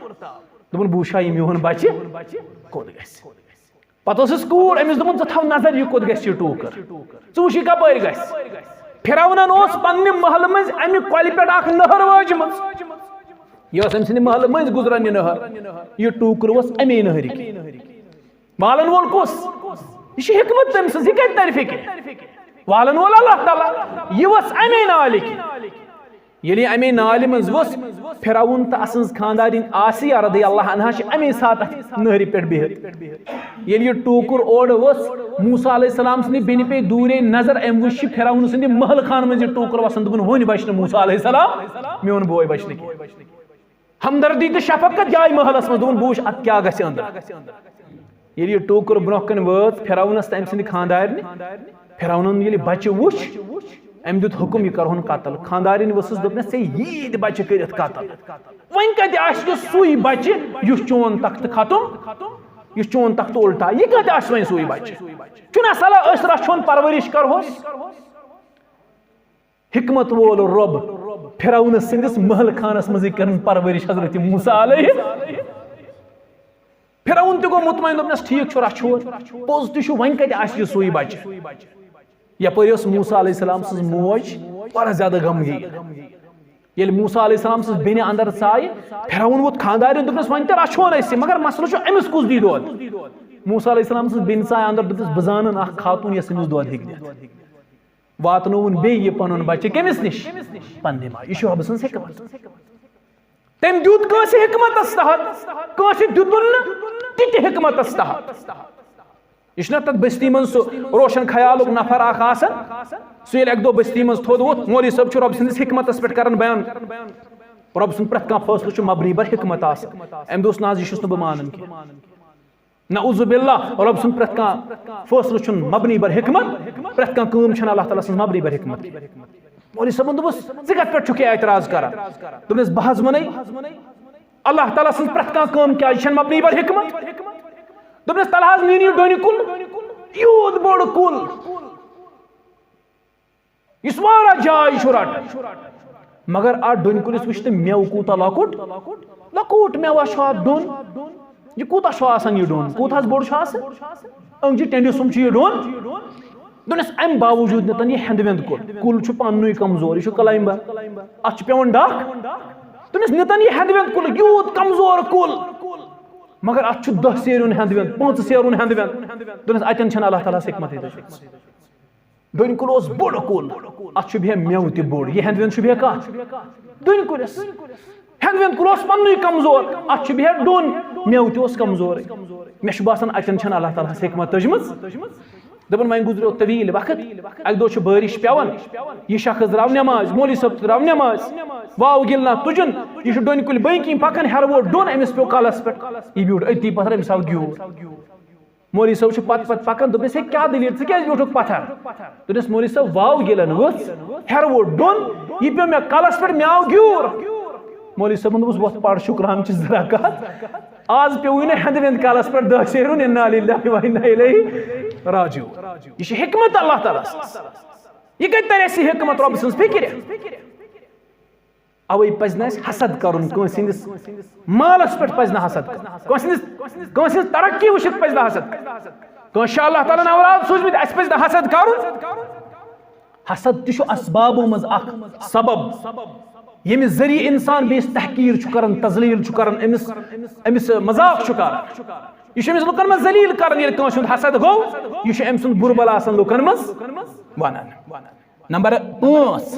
दोपन बूशा यह मोहन बच्चे कोत गस पत कूर अमिस दोपन थव नजर यह कोत गस टूकर वुश कपर गस फिरौनन पन्ने महल मज अमि कोल पे नहर वाजम यह अम सद महल मज गुजरान नहर यह टूकर अमे नहर वालन वोल कुस यह हिकमत तम सज यह कत तरफे वालन वोल अल्लाह ताला यह अमे नाल ये अमे नाल मज फिरौन तो असज खानदारिन आसिया रदियल्लाहु अन्हा अमे साथ नहर पे बिहित ये टूकर ओर मूसा अलैहिस्सलाम सद बेन पे दूरे नजर अम वो फिरौन सद महल खान मज टूकर वसान दोपन वन बच मूसा अलैहिस्सलाम मोन बोय बच हमदर्दी तो शफकत जाय महलस मज दोपन बूश अत क्या गस अंदर ये टूकर ब्रोह कन वत फिरौनस तो अम सद खानदारिन फिरौन ये बच्चे वुच अम दुत हुक्म यह करहन कतल खानदारिन वसस दोपनस से यीद बच्चे कर कतल वन कत सुई बच्चे यह चोन तख्त खत्म यह चोन तख्त उल्टा यह कत वन सुई बच्चे चुना सला रछोन परवरिश करहोस हिकमत वोल रब फिरौन सिंदिस महल खानस मज कर परवरिश हजरत मूसा अलैहि फिरौन तो गो मुतमईन दोपनस ठीक रछोन पोज तो वन कत सुई बच्चे यपर मूसा अलैहिस्सलाम सज मोज बड़ा ज्यादा गमगीन ये मूसा अलैहिस्सलाम सज बेन अंदर चाय फिरौन वोत खानदारिन दोपनस वन तो रछोन मगर मसलो अमिस कुस दी दोद मूसा अलैहिस्सलाम सज बेन चाय अंदर दोपनस बह जान अख खातून यस अमिस दोद हेक दित वातनोवन बे यह पनुन बच्चे कमिस निश पन्ने माय यह रब सन्ज हिकमत तम दुत कांसे हिकमतस तहत कांसे दुतुन तित हिकमतस तहत यह तथ बस्ती मन सह रोशन ख्यालुक नफर अख सह एक दो बस्ती मन थोद वोत मौलवी सब रब सन्दिस हिकमतस पे कर बयान रब सुन प्रत कह फैसलो मबनी बर हिकमत अम दोस ना यह बह मानन नऊज़ु बिल्लाह रब सुन प्रत कह फैसलो मबनी बर हिकमत प्रत कह काम अल्लाह ताला सन्ज मबनी बर हिकमत मौलवी सबन दोपस ज़े कत पे छुक एतराज कर दोपनस बह वन अल्लाह ताला सन्ज प्रत कह काम क्या यह मबनी बर हिकमत दोपनस तल नी डोन कुल यूत बोड़ कुल इस वारा जाय रट मगर अ डोन कुलिस वुच मेव कूता लकुट लकुट मेवा डोन यह कूता यह डोन कूत बोड़ अंगि टेंडि सुम यह डोन दोपनस अम बावजूद नतन यह हेंद वेंद कुल पन्नु कमजोर यह क्लाइंबर अत पेवन डक दोपनस नतन यह हेंद वेंद कुल यूत कमजोर कुल मगर अत 10 सेरुन हेंद वेंद 5 सेरुन हेंद वेंद दोपनस अतन अल्लाह ताला हिकमत डोन कुल बोड़ कुल अत बे मेव त बोड़ यह हेंद वेंद बे कत डोन कुलिस हेंद वेंद कुल पन्नु कमजोर अत बे डोन मेव त कमजोर मे बासान अतन अल्लाह ताला हिकमत तजम दपन वन गुजरो तवील वक्त अक दो बारिश पेवन यह शख्स द्राव नमाज मौलवी सब द्राव नमाज वाव गिलना तुजन यह डोन कुल बी पकान हेर वो डोन अमिस पे कलस पे यह ब्यूट अति पथर अमिस आव ग्यूर मौलवी सब पत पत पकान दोपस क्या दलील क्या ब्यूट पथर दोपस मौलवी सब वाव गिलन हेर वो डोन यह पे मे कलस पे मे आव ग्यूर मौलवी सबन दोपस वोत पढ़ शुक्रान जरा कत आज पे ना हेंद वेंद कलस पे 10 सेरुन इन्ना लिल्लाहि व इन्ना इलैहि राजिऊन यह हिकमत अल्लाह ताला यह कत तरह हिकमत रब सन्ज फिक्र اوے पज न हसद करन कंसिंदिस मालस पे पज न हसद कंसिंदिस तरक्की वुचित पज न हसद कंस अल्लाह ताला न औलाद सूझमित अस पज न हसद करन हसद तिशु असबाबो मज अख सबब यमिस जरिए इंसान बेस तहकीर छु करन तजलील छु करन अमिस मजाक छु करन यह अमिस लुकन मज जलील करन ये कंस हसद गो यह अम सुन बुरबल आसन लुकन मज वनान नंबर 5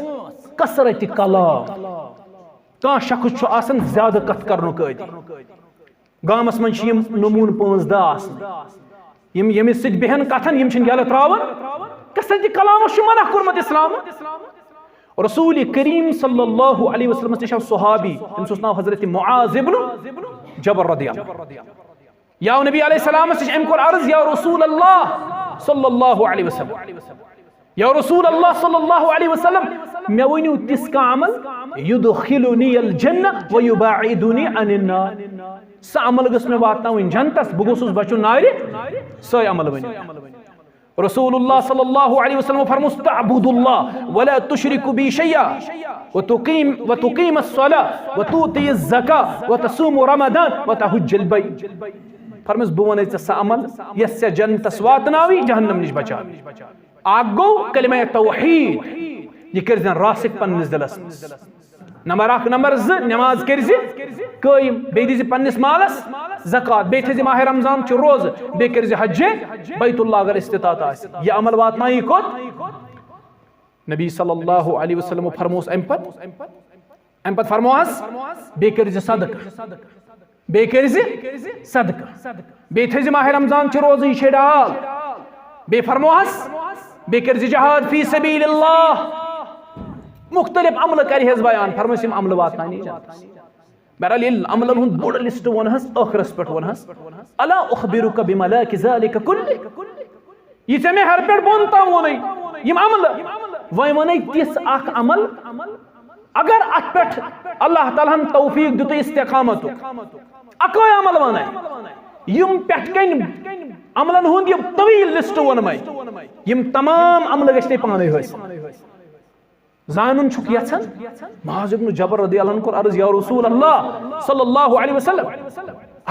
कसरत कलाम कह शख्स छु आसन ज्यादा कथ करनुक आदि गामस मन यम नमून 5-10 आसन यमिस सित बेहन कथन यम छिन यल त्रावन कसरत कलाम छु मना कुरमत इस्लाम रसूल करीम सल्लल्लाहु अलैहि वसल्लम से सहाबी इनस नाम हजरत मुआज इब्न जबर रदियल्लाहु या नबी अलैहि सलाम से अम कोर अर्ज या रसूल अल्लाह सल्लल्लाहु अलैहि वसल्लम या रसूल अल्लाह सल्लल्लाहु अलैहि वसल्लम मे वनु तिस का अमल युदखिलुनी अल जन्नह व युबाइदुनी अनिन नार स अमल गस मे वातनावन जन्नतस बह गोसुस बचुन नारि सो अमल वनी रसूलुल्लाह सल्लल्लाहु अलैहि वसल्लम फरमास तअबुदुल्लाह वला तुशरिकु बि शैया व तुकीम अस्सलाह व तुती अज़्ज़काह व तसूम रमदान व तहज्जुल बैत फरमास बह वन स अमल यस जन्नतस वातनावी जहन्नम निश बचावी आग गो कलिमा तौहीद यह कर रासिक पन्निस दिलस नंबर 1 नंबर 2 नमाज करज कायम बे दिज पन्निस मालस ज़कात बे थज माह रमजान च रोज बे करज हज बैतुल्लाह अगर इस्तितात आस यह अमल वातनाई कोत नबी सल्लल्लाहु अलैहि वसल्लम फरमोस अम पत फरमोस बे करज सदका बे करज सदका बे थज माह रमजान च रोज यह डाल बे फरमोस बे करज जिहाद फी सबीलिल्लाह मुख्तलिफ अमल कर बयान फरमस अमल वातनानी बहरहाल ये अमलन हुंद बोड़ लिस्ट वनहस आखिरस पे वनहस अला उखबिरुका बिमलाकि ज़ालिका कुल्लि ये मे हर पे बोन ताम वन यम अमल वह वन तिस अख अमल अगर अत पे अल्लाह ताला तौफीक दुत इस्तिकामत अकै अमल वन यम पेट कन अमलन हुंद यम तवील लिस्ट वन यम तमाम अमल गश्ते पाने हासिल जानन छुक यछन मुआज़ इब्न जबर रदियल्लाहु अन्हु को अर्ज या रसूल अल्लाह सल्लल्लाहु अलैहि वसल्लम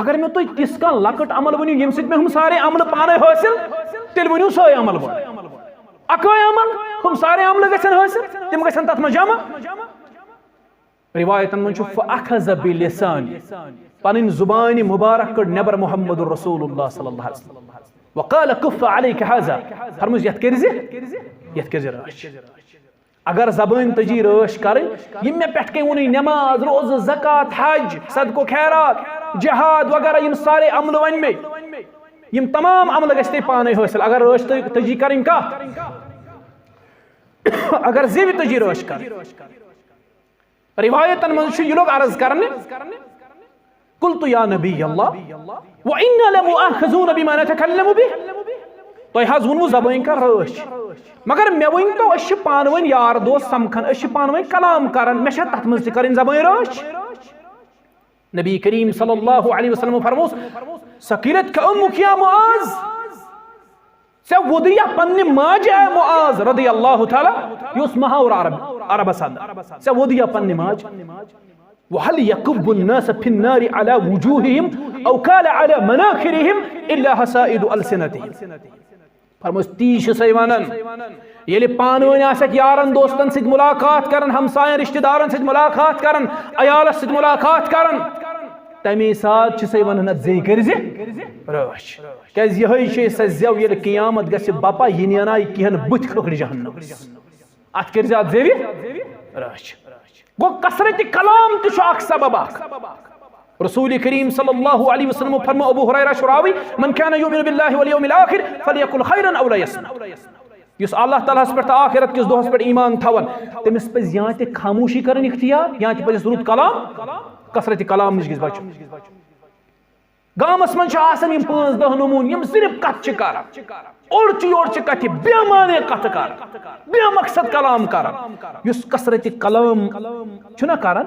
अगर मैं तो तिस का लकट अमल वनु यम सित में हम सारे अमल पाने हासिल तेल वनु सो अमल वन अकै अमल हम सारे अमल गछन हासिल तिम गछन तत में जमा रिवायतन मन छु फअखज़ बिलिसान पनिन जुबान मुबारक कर नबर मुहम्मदुर रसूलुल्लाह सल्लल्लाहु अलैहि वसल्लम वक़ाल कुफ़ अलैक हाज़ा फरमास यत करज राश अगर जबान तजी रश कर यम मे पे वन नमाज रोज ज़कात हज सदको खैरात जिहाद वगैरह यम सारे अमल वन मे यम तमाम अमल गश्ते पाने हासिल अगर रश तजी कर अगर जिव तजी रश कर रिवायतन मन यह लोग अर्ज करने कुल्तु या नबी अल्लाह व इन्ना लमुआखज़ून बिमा नतकल्लमु बिह तो हज वनु जबान का रश मगर मे वन तो पान वन यार दोस्त समखन पान वन कलाम करान मे तथ मज कर जबान रश नबी करीम सल्लल्लाहु अलैहि वसल्लम फरमोस सकीलत का उम्मुक या मुआज़ से वदिया पन्ने माज है मुआज़ रदियल्लाहु ताला युस महावर अरबसान से वदिया पन्ने माज वहल यकुब्बु अन्नास फिन्नारि अला वुजूहिहिम औ काला अला मनाखिरिहिम इल्ला हसाइदु अलसिनतिहिम फरमास तीश से वनन ये पान वन आसक यारन दोस्तन सित मुलाकात करन हमसायन रिश्तेदारन सित मुलाकात करन अयाल सित मुलाकात करन तमे साथ से वनन जे करज रश कज यही छे सजव ये क़यामत गस बपा ये नेना किहन बुथ खखड़ जहन्नम अत करज अत जेवि रश गो कसरत कलाम त अख सबब रसूल करीम सल्लल्लाहु अलैहि वसल्लम फरमा अबू हुरैरा शुरावी मन काना युमिनु बिल्लाहि वल यौमिल आखिर फलयकुल खैरन औ ला यसमत युस अल्लाह ताला पे आखिरत किस दोहस पे ईमान थवन तमिस पे या ते खामोशी करन इख्तियार या ते रुत कलाम कसरत कलाम निश बच गामस मन आसन 5-10 नमून यम सिर्फ कथ कर और कथ बेमाने कथ कर बेमकसद कलाम कर युस कसरत कलाम छुना करन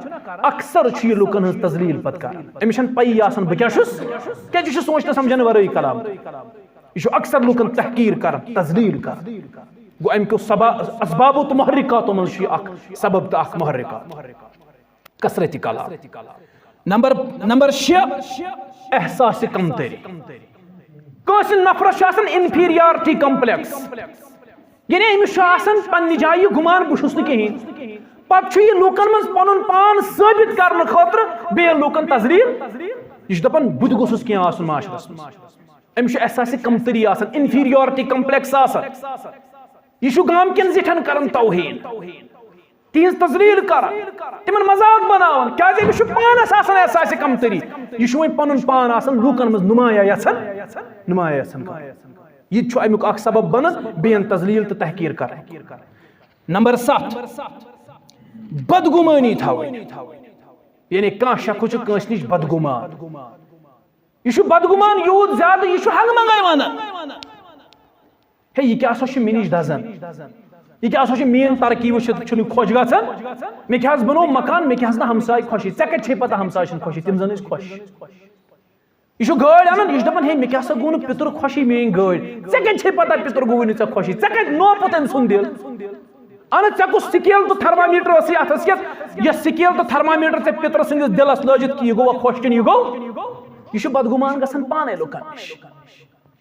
अक्सर छ लुकन हज तजलील पत कर अमिश पई आसन बह क्या क्या सोचना समझन वरई कलाम यह अक्सर लुकन तहकीर कर तजलील कर गो अम असबाब तो महरिका तो मन सबब तो महरिका कसरत कलाम। नंबर 6 एहसास कमतरी। कस नफरस इंफीरियरिटी कम्प्लेक्स, यानी अमिस पन्ने जाय गुमान बहुस कहें, पे लूकन मज पन पान साबित करने खतर बे लूकन तजलील यह दपान बुत गोसुस कह माशरस अमिस एहसास कमतरी इंफीरियरिटी कम्प्लेक्स यह गाम कन जिठन कर तौहीन तिज तजलील कर तिमन मजाक बनावन क्या पानस एहसास कमतरी यह वो पन पान लूकन मज नुमाया यह अमुक सबब बन बेन तजलील तो तहकीर कर। नंबर 7 बदगुमानी थवन, यानी कह शख्स कस नश बदगुमान, यह बदगुमान यूत ज्यादा यह हंग मंगे वन हे यह क्या मे नश दजन, यह क्या मेन तरक्की वो खुश ग मे क्या बनो मकान मे क्या हमसाय खुशी ऐ कत पता हमसाय खुशी तम जन खुश यह गाड़ अन यह दपान हे मे क्या गो न पितर खुशी मेन गाड़ ऐ कत पता पितर गो वे खुशी ऐ कत नोप तम सुन दिल अन ऐ कुछ स्केल तो थर्मामीटर अथस यह स्केल तो थर्मामीटर ऐ पितर सदिस दिलस लजित कि यह गो खुश कि यह गो यह बदगुमान गसान पाने लुकन नश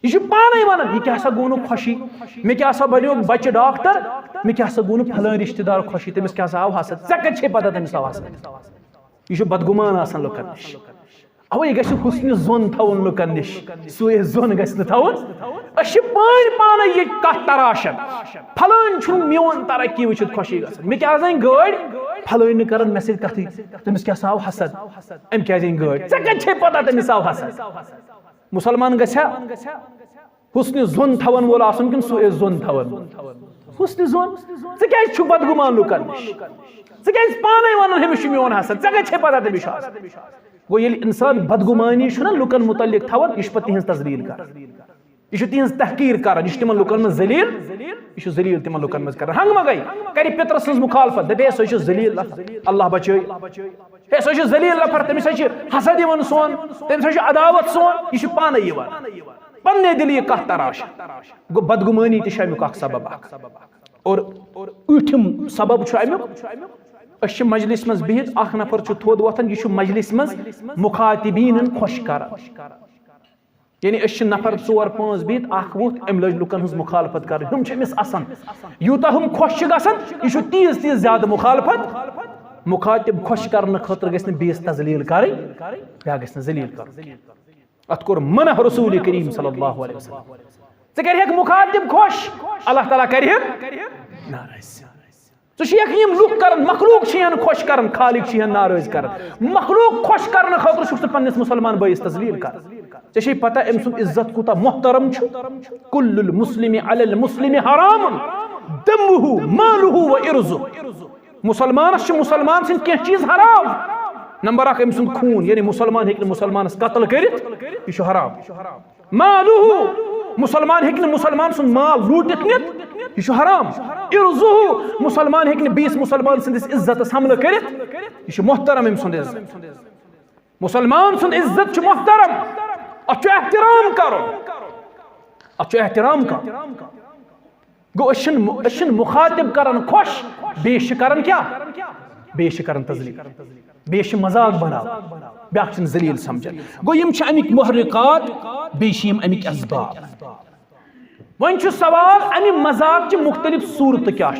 यह पाने वन यह क्या गो न खुशी मे क्या बनो बच्चे डॉक्टर मे क्या गो न फलान रिश्तेदार खुशी तमिस क्या आव हसद ऐ कत पता तमिस आव हसद यह बदगुमान लुकन नश अवे गि हुस्न जोन थवन लुकन नश सो जोन गि पान पान ये कत तराशन फलान मोन तरक्की वुचित खुशी ग मे क्या गाड़ फलान कर मे सत कथ तमिस क्या आव हसद अम क्या गाड़ ऐ कत पता तमिस आव हसद मुसलमान गछा हुस्न जोन थवन वोल आसन कि सो जोन थवन हुस्न जोन ऐ क्या बदगुमान लुकन नश ऐ क्या पाने वन हमिस मोन हसद ऐ कत पता तमिस गो ये इंसान बदगुमानी लुकन मुतलिक थवन यह पे तिज तजलील कर यह तिज तहकीर कर यह तिमन लुकन मज जलील यह जलील तिमन लुकन मज कर हंग मगई कर पितर सज मुखालफत दपे सो जलील अल्लाह बचे हे सो जलील नफर तमिस हसद यवन सोन तमिस अदावत सोन यह पाने पन्ने दिल यह कत तराश गो बदगुमानी तमुक सबब और ऊठिम सबब अमुक अश मजलिस मज बिहित अख नफर थोद वथन यह मजलिस मज मुखातिबीन खुश कर, यानी अश नफर 4-5 बिहित अख वोथ अम लज लुकन हज मुखालफत कर हम अमिस असन यूता हम खुश गसन यह तीज तीज ज्यादा मुखालफत मुखातिब खुश करने खतर गस बेस तजलील कर या गस जलील कर अत कोर मन रसूल करीम सल्लल्लाहु अलैहि वसल्लम कर मुखातिब खुश अल्लाह ताला कर नाराज यम लुक कर मखलूक खुश कर खालिक नाराज कर मखलूक खुश करने खतर पन्निस मुसलमान बयस तजलील कर ऐ पता अम सुन इज्जत कूता मोहतरम कुल्लुल मुस्लिम अलल मुस्लिम हराम दमुहु मालुहु व इर्जुहु मुसलमान मुसलमान सिंद कह चीज हराम। नंबर 1 अम सुन खून, यानी मुसलमान हेक मुसलमान कत्ल करित यह हराम। मालुहु मुसलमान हेक मुसलमान सुन माल लूटित नित यह हराम। इर्जुहु मुसलमान हेक 20 मुसलमान सिंदिस इज्जत हमला करित यह मोहतरम अम सुन इज्जत। मुसलमान सुन इज्जत मोहतरम अत एहतराम करो अत एहतराम कर गो अशन मुखातिब करन खुश बेश करन क्या बेश करन तजलील बेश मजाक बना ब्याख जलील समझन गो यम अमिक मुहर्रिकात बेशिम अमिक असबाब। वन सवाल अमि मजाक की मुख्तलिफ सूरत क्या।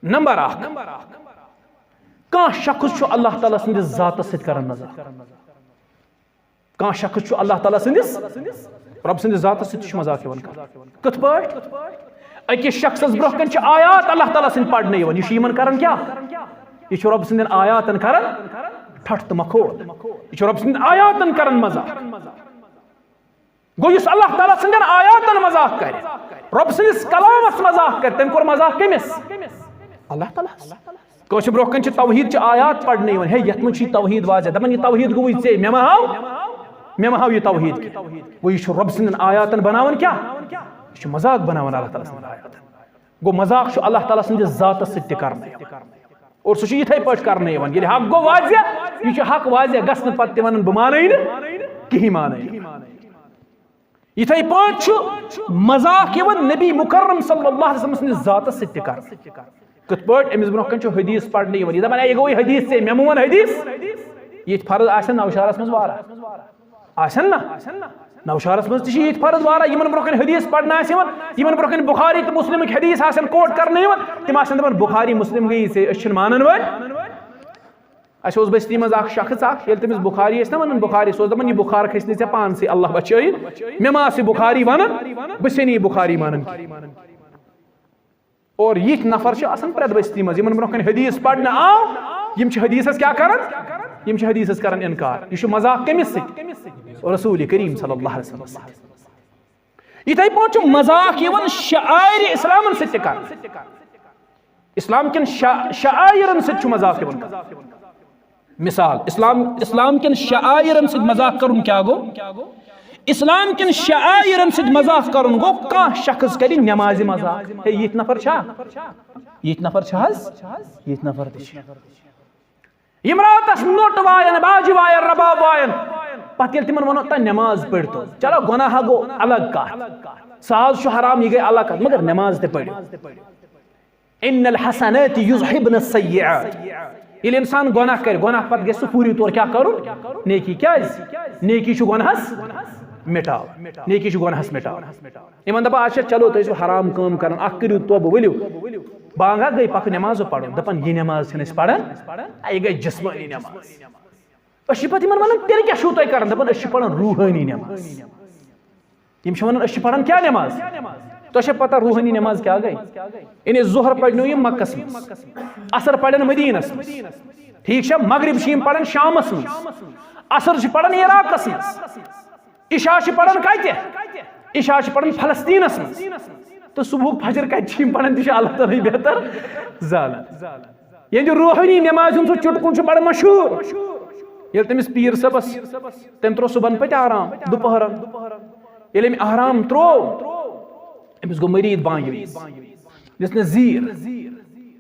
नंबर 1 कह शख्स अल्लाह ताला सदिस जात सरान मजाक, कह शख्स अल्लाह ताला सदिस रब सदिस जात मजाक कत अकिस शख्स ब्रोह कन आयात अल्लाह ताला सद पढ़ने यह कर क्या यह रब सद आयातन कर ठठ तो मखोल यह रब सद आयातन कर मजाक। गो अल्लाह ताला सद आयातन मजाक कर रब सदिस कलामस मजाक कर तम कोर मजाक कमिस अल्लाह ताला कह ब्रोह कन तौहीद आयात पढ़ने हे ये मज तौहीद वाज दपन यह तौहीद गो ऐ मे हाव यह तौहीद वो यह रब सद आयातन बनावन क्या यह मजाक बनावन अल्लाह ताला सद आयातन। गो मजाक अल्लाह ताला सद जात सद करने और सह इथे पे करने ये हक गो वाज यह हक वाज गसन पे वन बह मान कहीं मान इथे पे मजाक नबी मुकर्रम सल्लल्लाहु अलैहि वसल्लम सद जात सद कर कत पट अमिस ब्रोह कन हदीस पढ़ने यह दपान यह गो हदीस से मे मोन हदीस ये फर्ज आसन नौशारस मज वारा आसन ना नौशारस मज ये फर्ज वारा यमन ब्रोह कन हदीस पढ़ना यमन ब्रोह कन बुखारी तो मुस्लिम हदीस आसन कोट करने तम आसन दपान बुखारी मुस्लिम गई से अश मानन वल अस बस्ती मज शख्स ये तमिस बुखारी ना वन बुखारी सो दपान यह बुखार खसने ऐ पान से अल्लाह बचाई मे मा बुखारी वन बस बुखारी मानन और ये नफर आसान प्रेत बस्ती मज यमन ब्रोह कन हदीस पढ़ने आओ यम हदीसस क्या करन यम हदीसस करन इनकार यह मजाक कमिस रसूल करीम सल्लल्लाहु अलैहि वसल्लम इथे पहुंच मजाक यवन शायर इस्लाम सत्य कर इस्लाम कन शायरन सत्य मजाक यवन मिसाल इस्लाम कन शायरन सत्य मजाक करुन क्या गो इस्लाम कन शायरन सत्य मजाक करुन गो का शख्स करी नमाज मजाक हे ये नफर छा ये नफर छाज ये नफर इमरातस नोट वायन बाज वायन रबाब वायन पत तिमन वनो ता नमाज पढ़ तो चलो गुनाह गो अलग का साज शु हराम ये गई अलग का मगर नमाज ते पढ़ इन्नल हसनात युज़हिबन सय्यिआत ये इंसान गुनाह कर गुनाह पत गस पूरी तौर क्या करू नेकी क्या नेकी शु गुनाहस मिटाओ नेकी शु गुनाहस मिटाओ इमन दपा आज चलो तो हराम काम करन अख करू तोब वलियो बांगा गई पक नमाज पढ़ो दपन ये नमाज छन पढ़न ये गई जिस्मानी नमाज अश पत वन तेल क्या शू तुम कर दपान अश पढ़न रूहानी नमाज यम वन अश पढ़न क्या नमाज तो पता रूहानी नमाज क्या गई इन जोहर पढ़नो यम मक्कस मज असर पढ़न मदीनस ठीक है मगरिब पढ़न शामस मज असर पढ़न इराकस मज इशा पढ़न कत इशा पढ़न फलस्तीनस मज तो सुबह फजर कत पढ़न तह अल्लाह ताला बेहतर जान ये जो रूहानी नमाज सह चुटकुन बड़ मशहूर ये तमिस पीर सबस तम त्रो सुबह पे आराम दोपहरन ये आराम त्रो अमिस गो मरीद बांग दिस जीर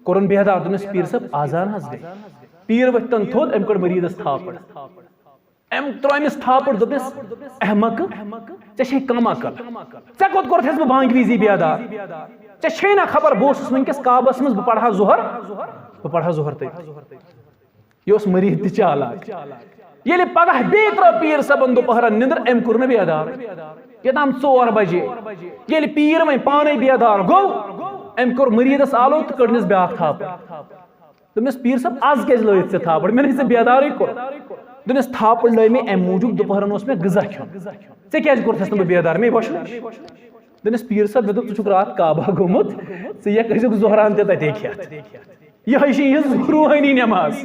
कोरन बेहदार दोनस पीर सब आजान हस गई पीर वतन थोद अम कोर मरीदस थापड़ अम त्रो अमिस थापड़ दोपस अहमक ऐ कम अकल ऐ कोत कोरथस बह बांग विजी बेहदार ऐ ना खबर बस वनकस काबस मज बह पढ़ा जोहर तक यह मरीद त चालाक ये पगह बे त्रो पीर सबन दोपहरन निंदर अम कोर न बेहदार यदाम 4 बजे ये पीर वह पाने बेहदार गो अम कोर मरीदस आलो तो कड़निस ब्या थापड़ दोपस पीर सब आज क्या लैत से थापड़ मे बेहदार कोर दोपस थापड़ लै मे अम मूजूब दोपहरन मे गजा खेन क्या कोरथस न बेहदार मे वश दोपस पीर सब मे दोप रात काबा गोमुत ज़े जोहरान ते खेत यह रूहानी नमाज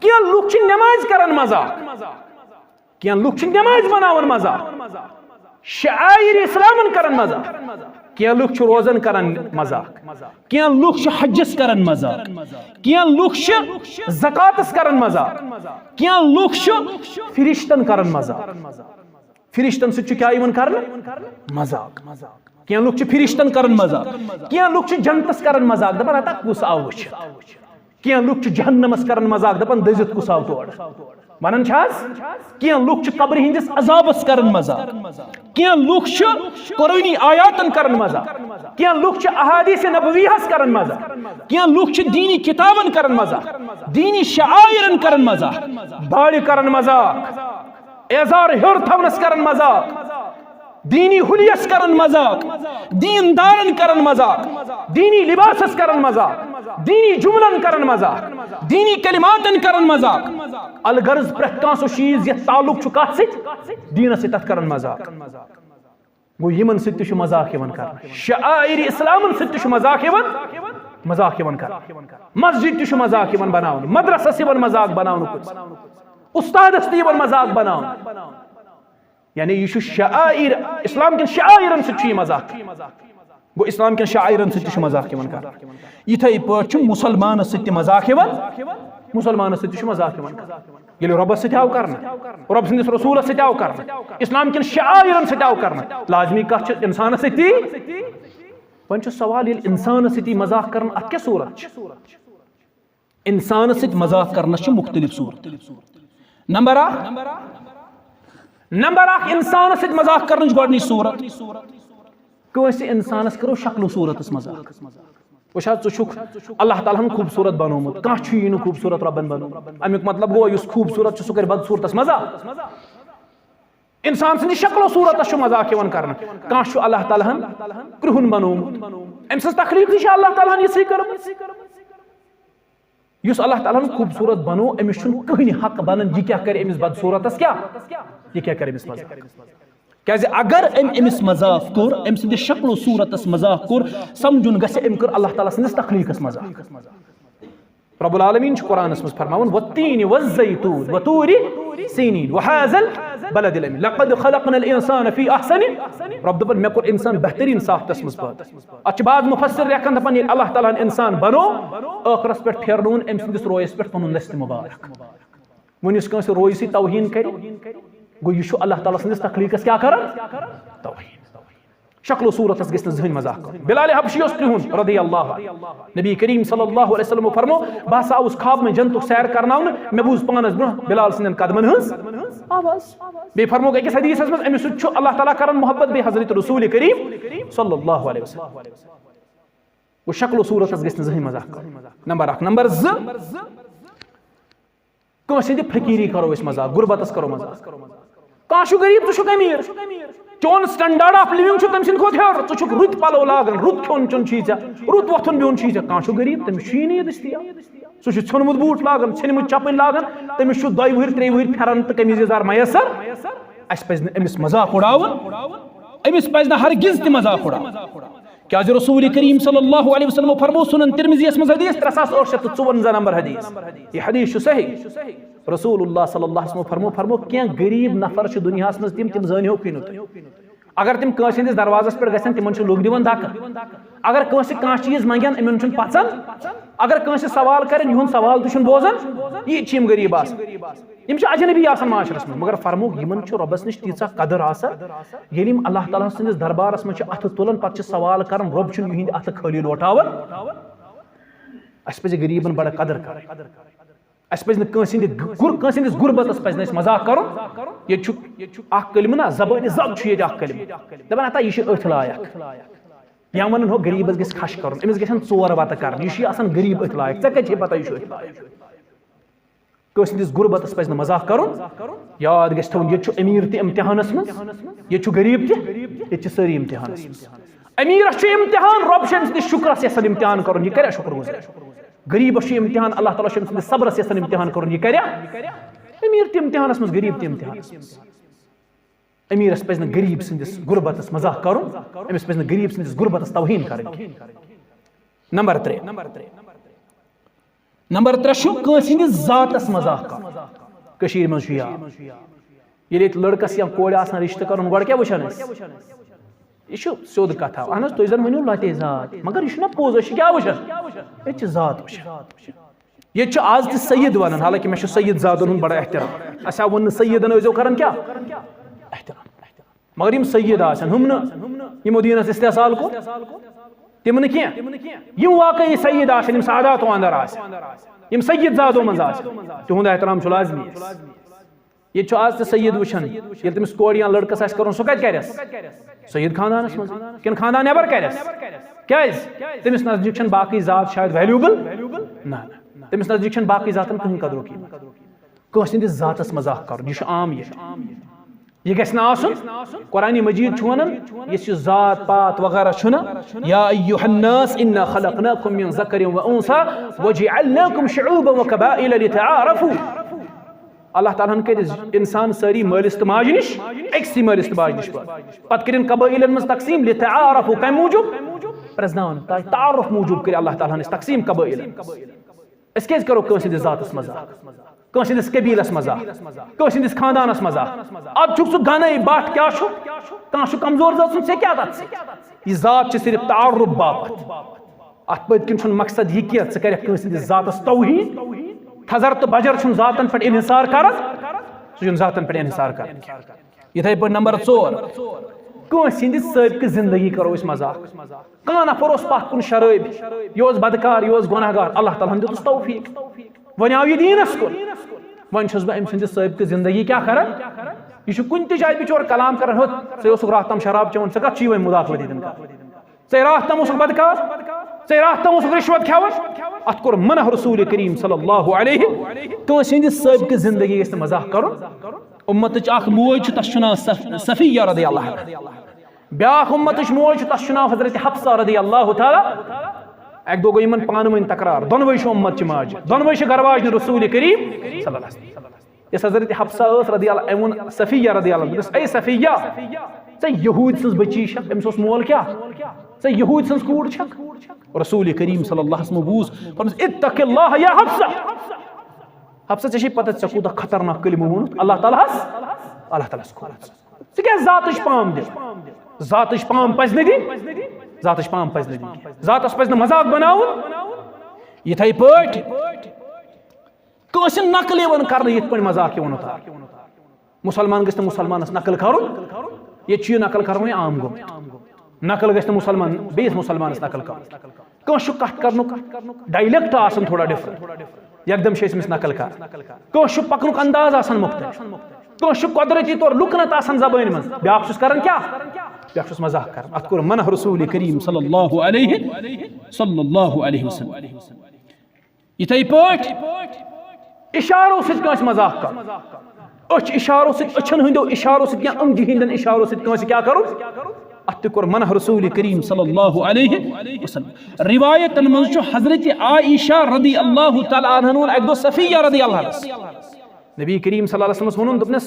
क्या लुक नमाज करन मजाक क्या लुक नमाज बनावन मजाक शायर इस्लामन करन मजाक क्या लुक रोजन करन मजाक क्या लुक हजस करन मजाक क्या लुक ज़कातस करन मजाक क्या लुक फिरिश्तन करन मजाक फिरिश्तन से क्या मजाक क्या लुक फिरिश्तन करन मजाक क्या लुक जन्नतस करन मजाक दपान हता कुस आव वुच क्या लुक जहन्नमस करन मजाक दपान दजित कुस आव तोड़ वनान क्या लुक कब्र हिंदिस अजाबस करन मजाक क्या लुक कुरानी आयातन करन मजाक क्या लुक अहादीस नबवीहस करन मजाक क्या लुक दीनी किताबन करन मजाक दीनी शायरन करन मजाक दाढ़ी करन मजाक एजार हिर थवनस करन मजाक दीनी हुलियस करन मजाक दीनदारन करन मजाक दीनी लिबासस करन मजाक दीनी जुमलन करन मजाक दीनी कलिमातन करन मजाक अलगर्ज प्रकाश चीज ये ताल्लुक छु कत सत दीनस तथ करन मजाक गो यमन सत छु मजाक यवन कर शायर इस्लामन सत छु मजाक यवन कर मस्जिद छु मजाक यवन बनावन मदरसा यवन मजाक बनावन उस्तादस यवन मजाक बनावन यानी यह शायर इस्लाम के शायरन सह मजाक गो इस्लाम के शायरन सह मजाक कर इथे पे मुसलमान सह मजाक मुसलमान सह मजाक ये रबस सह कर रब सदिस रसूल सह कर इस्लाम के शायरन सह कर लाजमी कत इंसान सती वन सवाल ये इंसान सती मजाक कर अत क्या सूरत इंसान सह मजाक कर मुख्तलिफ सूरत नंबर 1 इंसान सह मजाक कर गोडनी सूरत कंस इंसानस करो शक्ल सूरत मजाक वह अल्लाह ताला खूबसूरत बनोमुत कह खूबसूरत रबन बनोमुत अमुक मतलब गो इस खूबसूरत सह कर बदसूरत मजाक इंसान सद शक्लो सूरत मजाक कर कह अल्लाह ताला कृहुन बनोमुत अम सज तखलीक अल्लाह ताला ये कर अल्लाह ताला खूबसूरत बनो अमिस कहनी हक बनन यह क्या कर अमिस बदसूरतस क्या यह क्या कर अमिस मजाक क्या अगर अमिस मजाक कोर अम सद शक्लो सूरतस मजाक कोर समझुन गसे अम कर अल्लाह ताला सदिस तखलीकस मजाक रब्बुल आलमीन कुरानस मज फरमावन वत्तीन वज़्ज़ैतून वतूरि सीनीन वहाज़ल बलदिल अमीन लक़द ख़लक़नल इंसान फी अहसनि रब दपन मे कोर इंसान बेहतरीन साख्तस मज पैदा अच बाद मुफस्सिर रेखन दपन ये अल्लाह ताला इंसान बनो आखरस पे फेरनून अम सदिस रोयस पे पनुन दस्त मुबारक वनिस कंस रोयसी तौहीन कर गो यह अल्लाह ताला सदिस तखलीकस क्या कर तौहीन शक्लो सूरत गि जहन मजाक बिलाल हबशी कृहुन रदी अल्लाह नबी करीम सल्लल्लाहु अलैहि वसल्लम फरमो बह सा आउस ख्वाब में जन्नतुक सैर करनावन मे बूज पानस ब्रोह बिलाल सन्दन कदमन हंस आवाज बे फरमो अकिस हदीसस मज अमिस सु अल्लाह ताला करन मोहब्बत बे हजरत रसूल करीम सल्लल्लाहु अलैहि वसल्लम वो शक्लो सूरत गि जहन मजाक नंबर 1 नंबर 2 कंस फकीरी करो मजाक गुरबतस करो मजाक कह गरीब तु अमीर चोन स्टैंडर्ड ऑफ लिविंग तम सद खोत हेर षु रुत पलो लागन रुत खोन चुन रुत वथुन बिहुन कह गरीब तमिस दस्तियाब सह ोनमुत बूट लागन छनमुत चपन लागन तमिस 2 वहर 3 वहर फेरन तो कमीज यजार मयसर अस पज अमिस मजाक उड़ावन अमिस पज हरगिज त मजाक उड़ावन क्या रसूल करीम सल्लल्लाहु अलैहि वसल्लम फरमो सुनन तिरमिज़ी मज हदीस 3854 नंबर हदीस यह हदीस सही रसूलुल्लाह सल्लल्लाहु अलैहि वसल्लम फरमो क्या गरीब नफर दुनिया मज तिम जानो अगर तिम कंस हंदिस दरवाजस पे गन तिमन लोग दिवन धक् अगर कंस कह चीज मंगन इन पचन अगर कंस सवाल कर सवाल तो बोजान यह गरीब यम अजनबी माशरस में मगर फरमो यमन रबस नश तीचा कदर ये अल्लाह ताला सदिस दरबारस में अथ तुलन पे सवाल कर रब यहद अथ खाली लौटावन अस पे गरीबन बड़ा कदर कर अस पे कंस गुरबतस पे मजाक कर ये कलम ना जबान जब ये कलम दपान अता यह अथ लायक या वन हो गरीबस गि खश कर अमिस गन 4 वत कर यह गरीब अथ लायक ऐ कत पता यह अथ लायक कंस गुरबतस पे मजाक कर याद गि थवन ये अमीर त इम्तिहानस मज ये गरीब त सारी इम्तिहानस मज अमीरस इम्तिहान रब शुक्रस यसन इम्तिहान कर यह कर शुक्र गुजार गरीबस इम्तिहान अल्लाह ताला सब्रस यसन इम्तिहान कर यह कर अमीर त इम्तिहानस मज गरीब त इम्तिहानस मज अमीरस पे गरीब सदिस गुरबतस मजाक कर अमिस पे गरीब सदिस गुरबतस तौहीन कर नंबर 3 नंबर 3 कंस जातस मजाक कर मज ये लड़कस या कोड़ रिश्ते कर गो क्या वुचान यह सोद कथा अहन तुम जन वनो लते जात मगर यह पोज क्या वुचान ये जात वुचान ये आज त सैयद वन हालांकि मे सैयद जादन हूं बड़ा एहतराम अस वन सैयदन जो कर क्या एहतराम मगर यम सैयद हम यमो दीनस इस्तेसाल को तिम न कह वाकई सैयद यम सादात अंदर यम सैयद जादो मज तुंद एहतराम लाजमी ये आज तो सैयद वुचान ये तमिस कोड़ या लड़कस आस कर सह कत सैयद खानदानस मज किन खानदान नबर क्या तमिस नजदीक बाकी जात शायद वैल्यूबल ना तमिस नजदीक बाकी जातन कहीं कदर कंस हंदिस जातस मजाक कर यह आम यह गि कुरान मजीद वन यह जात पात वगैरह या अय्युहन्नास इन्ना खलक़नाकुम मिन ज़करिन व उन्सा वजअलनाकुम शुऊबन व क़बाइल लितआरफू अल्लाह ताला कर इंसान सारी मालिस तो माज नश अक्सी मालिस तो माज नश पत कर कबाइलन मज तकसीम लितआरफू कम मूजूब प्रजनान तारुफ मूजूब कर अल्लाह ताला तकसीम कबाइलन अस क्या करो कंस जातस मजाक कंस कबीलस मजाक कंस खानदानस मजाक अब सह गने बट क्या कह कमजोर जात से क्या यह जात सिर्फ तारुफ बापत अत पत्किन मकसद यह क्या े कंस जातस तौहीन थजर तो बजर जातन पे इन्हिसार कर सह जातन पे इन्हिसार कर इथे पे नंबर 4 कंस सबक जिंदगी करो मजाक कह नफर पथ कुन शराब यह बदकार यह गुनहगार अल्लाह ताला दितुस तौफीक वन आव यह दीनस कुन वन बह अम सद सबक जिंदगी क्या कर यह कुन जाए बिचोर कलाम कर रात तम शराब चवन े कत वन मुदाखलत दी रात तम बदकार रातम रिश्वत खेवन अत कोर मनह रसूल करीम सल्लल्लाहु अलैहि कंस हंदिस सबक जिंदगी गस मजाक करुन उम्मत अख मोज तस नाव सफिया रदियल्लाहु अन्हा ब्याख उम्मत मोज तस नाव हजरत हफ्सा रदियल्लाहु तआला एक दो गो यमन पान वन तकरार दोनवे उम्मत माज दोनवे गरवाज रसूल करीम सल्लल्लाहु अलैहि वसल्लम इस हजरत हफ्सा रदियल्लाहु अन्हा सफिया रदियल्लाहु अन्हा ए सफिया स यहूद सज बची छक अमस मोल क्या स यहूद सज कूड़ छक रसूल करीम सल्लल्लाहु अलैहि वसल्लम बूज फरमास इत्तकिल्लाह या हफ्सा हफ्सा चे पता चे कूता खतरनाक कलिमा वोन अल्लाह ताला चे क्या जातच पाम दे जातच पाम पज न दिन जातच पाम पज न दिन जातस पज न मजाक बनाउन यथै पट कंस नकल यवन कर यथ पट मजाक यवन उतार मुसलमान गस मुसलमानस नकल करुन ये नकल कर आम गो नकल गस मुसलमान बेस मुसलमानस नकल कर कंस कथ कर डायलेक्ट आसन थोड़ा डिफरेंट एकदम नकल कर कंस पकनुक अंदाज आसन मुख्तलिफ कंस कुदरती तौर लुकनत आसन जबान मज ब्याख करन क्या ब्याख मजाक कर अत कोर मनह रसूल करीम सल्लल्लाहु अलैहि वसल्लम इथै पट इशारों से कंस मजाक कर अच इशारों से अछन हंदो इशारों से क्या अंगी हिंदन इशारों से कंस क्या करुन अत कोर मनह रसूल करीम सल्लल्लाहु अलैहि वसल्लम रिवायत मज हजरत आयशा रदियल्लाहु तआला अन्हा एक दो सफिया रदियल्लाहु अन्हा नबी करीम सल्लल्लाहु अलैहि वसल्लम दोपनस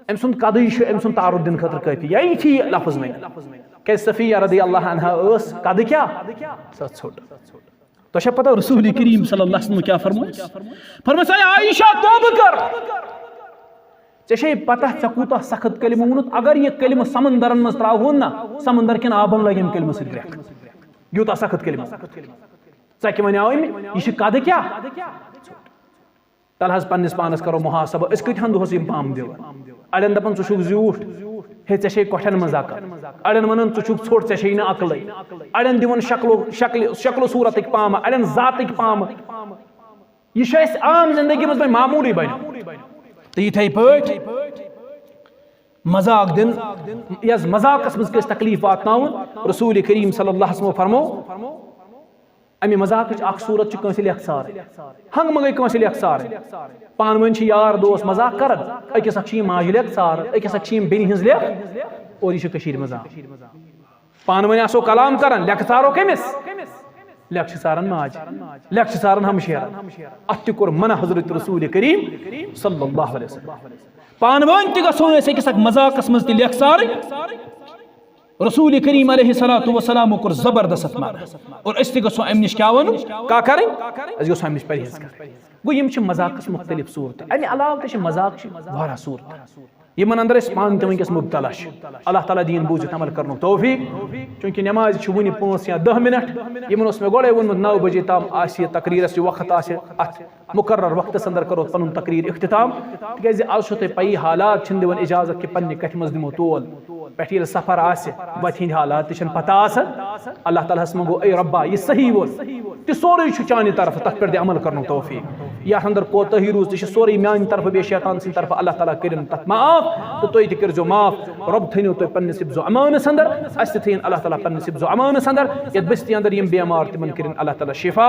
अम सुन कदई अम सुन तारुद दिन खतर काफी यही थी लफ्ज में क्या सफिया रदियल्लाहु अन्हा कद क्या सच छोड़ तो शा पता रसूल करीम सल्लल्लाहु अलैहि वसल्लम क्या फरमाया आयशा तौबा कर चे पता चे कूता सख्त कलिमा वोनुत अगर यह कलिमा समंदरन मज त्रावुन ना समंदर किन आबन लगे यम कलिमा सत ग्रेख यूता सख्त कलिमा चे वनाव यह कद क्या तल पन्निस पानस करो मुहासब अस कतहन दोहस यम पाम दिवान अड़न दपन चुक झूठ हे चे कठन मज अकल अड़न वन चुक छोट चे न अकल अड़न दिवन शक्ल सूरत पाम अड़न जात पाम यह आम जिंदगी मज मामूली बन तो इथै पट मजाक दिन यस मजाकस मज कस तकलीफ वातनाउन रसूल करीम सल्लल्लाहु अलैहि वसल्लम फरमो अमि मजाक अख सूरत कंस लेखसार हंग मंगई कंस लेखसार पान वन यार दोस्त मजाक कर अकिस अख माज लेखसार अकिस अख बेन हज लेख और यह मजाक पान वन आसो कलाम कर लेखसारो कमिस लेखसारन माज लेखसारन हमशेरन अत कोर मन हजरत रसूल करीम सल्लल्लाहु अलैहि वसल्लम पान वन गो अकिस मजाकस मज लेखसार रसूल करीम अलैहिस्सलातु वस्सलाम कोर जबरदस्त मार और अस गो अम निश क्या वन क्या करें अस गो अम निश परहेज कर गो यम मजाकस मुख्तलिफ सूरत अमि अलाव ते मजाक वारा सूरत यमन अंदर पान ते वनकस मुब्तला अल्लाह ताला दीन बूझित अमल करनो तौफीक चूंकि नमाज छ वुनि 5 या 10 मिनट यमन मे गोड़े वोनमुत 9 बजे ताम आसि तकरीरस वक्त आसि मुकर्रर वक्त अंदर करो पनुन तकरीर इख्तिताम तकैज आज छो ते पई हालात छिन दिवन इजाजत कि पन्ने कथ मज दिमो तोल पेठिल सफर आसि वत हिंद हालात छिन पता आस अल्लाह ताला हस मंगो ए रब्बा ये सही वोल ते सोरे छु चानी तरफ तथ पर दे अमल करनो तौफीक या अंदर कोतही रूज ते सोरे म्यान तरफ बे शैतान सिन तरफ अल्लाह ताला करिन तथ माफ तो तुम तक कर्जो माफ रब थो तुम पन्नस हिफ्ज़ो अमानस अंदर अस थन अल्लाह ताला पन्नस हिफ्ज़ो अमानस अंदर ये बस्ती अंदर यम बेमार तिमन करिन अल्लाह ताला शिफा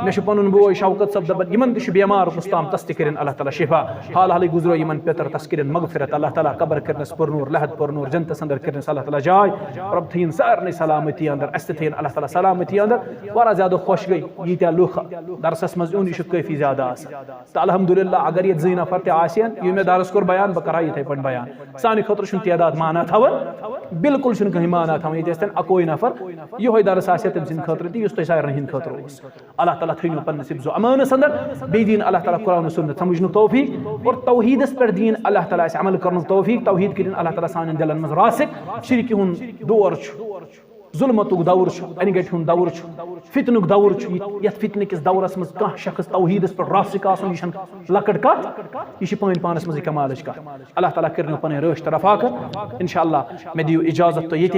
मे पनुन बोय शौकत सब दबन यमन तश बेमार मुस्ताम तस करिन अल्लाह ताला शिफा हाल हाल गुजरो यमन पेतर तस करिन मगफिरत अल्लाह ताला कबर करनस पुरनूर लहद पुरनूर जन्नत अंदर करनस अल्लाह ताला जाय रब थन सारने सलामती अंदर अस थन अल्लाह ताला सलामती अंदर वारा ज्यादा खुश गई यीत्या लुख दरसस मज उन यह काफी ज्यादा तो अल्हम्दुलिल्लाह अगर ये 2 नफर आसियन ये मे दरस कोर बयान बह कर इथे पट बयान सानि खतर तादाद माना थवन बिल्कुल कहीं माना थवन ये अकोई नफर यो दरस आ तम सद खतर तुम सारे हंद खतर अल्लाह ताला थो पन्नस हिफ्ज़ो अमानस अंदर बे दीन अल्लाह ताला कुरान सुन्नत समझन तौफीक और तौहीदस पे दीन अल्लाह ताला अमल कर तौफीक तौहीद करिन अल्लाह ताला सान दिलन मज रासिक शिरक हुंद दौर जुल्मतुक दौर अनगट हुंद दौर फितनुक दौर यथ फितन किस दौरस मज कह शख्स तौहीदस पे रासिक आसन यह लकट कत यह पान पानस मज कमाल कत अल्लाह ताला कर पन रश तरफा कर इंशाअल्लाह मे दियो इजाजत तो ये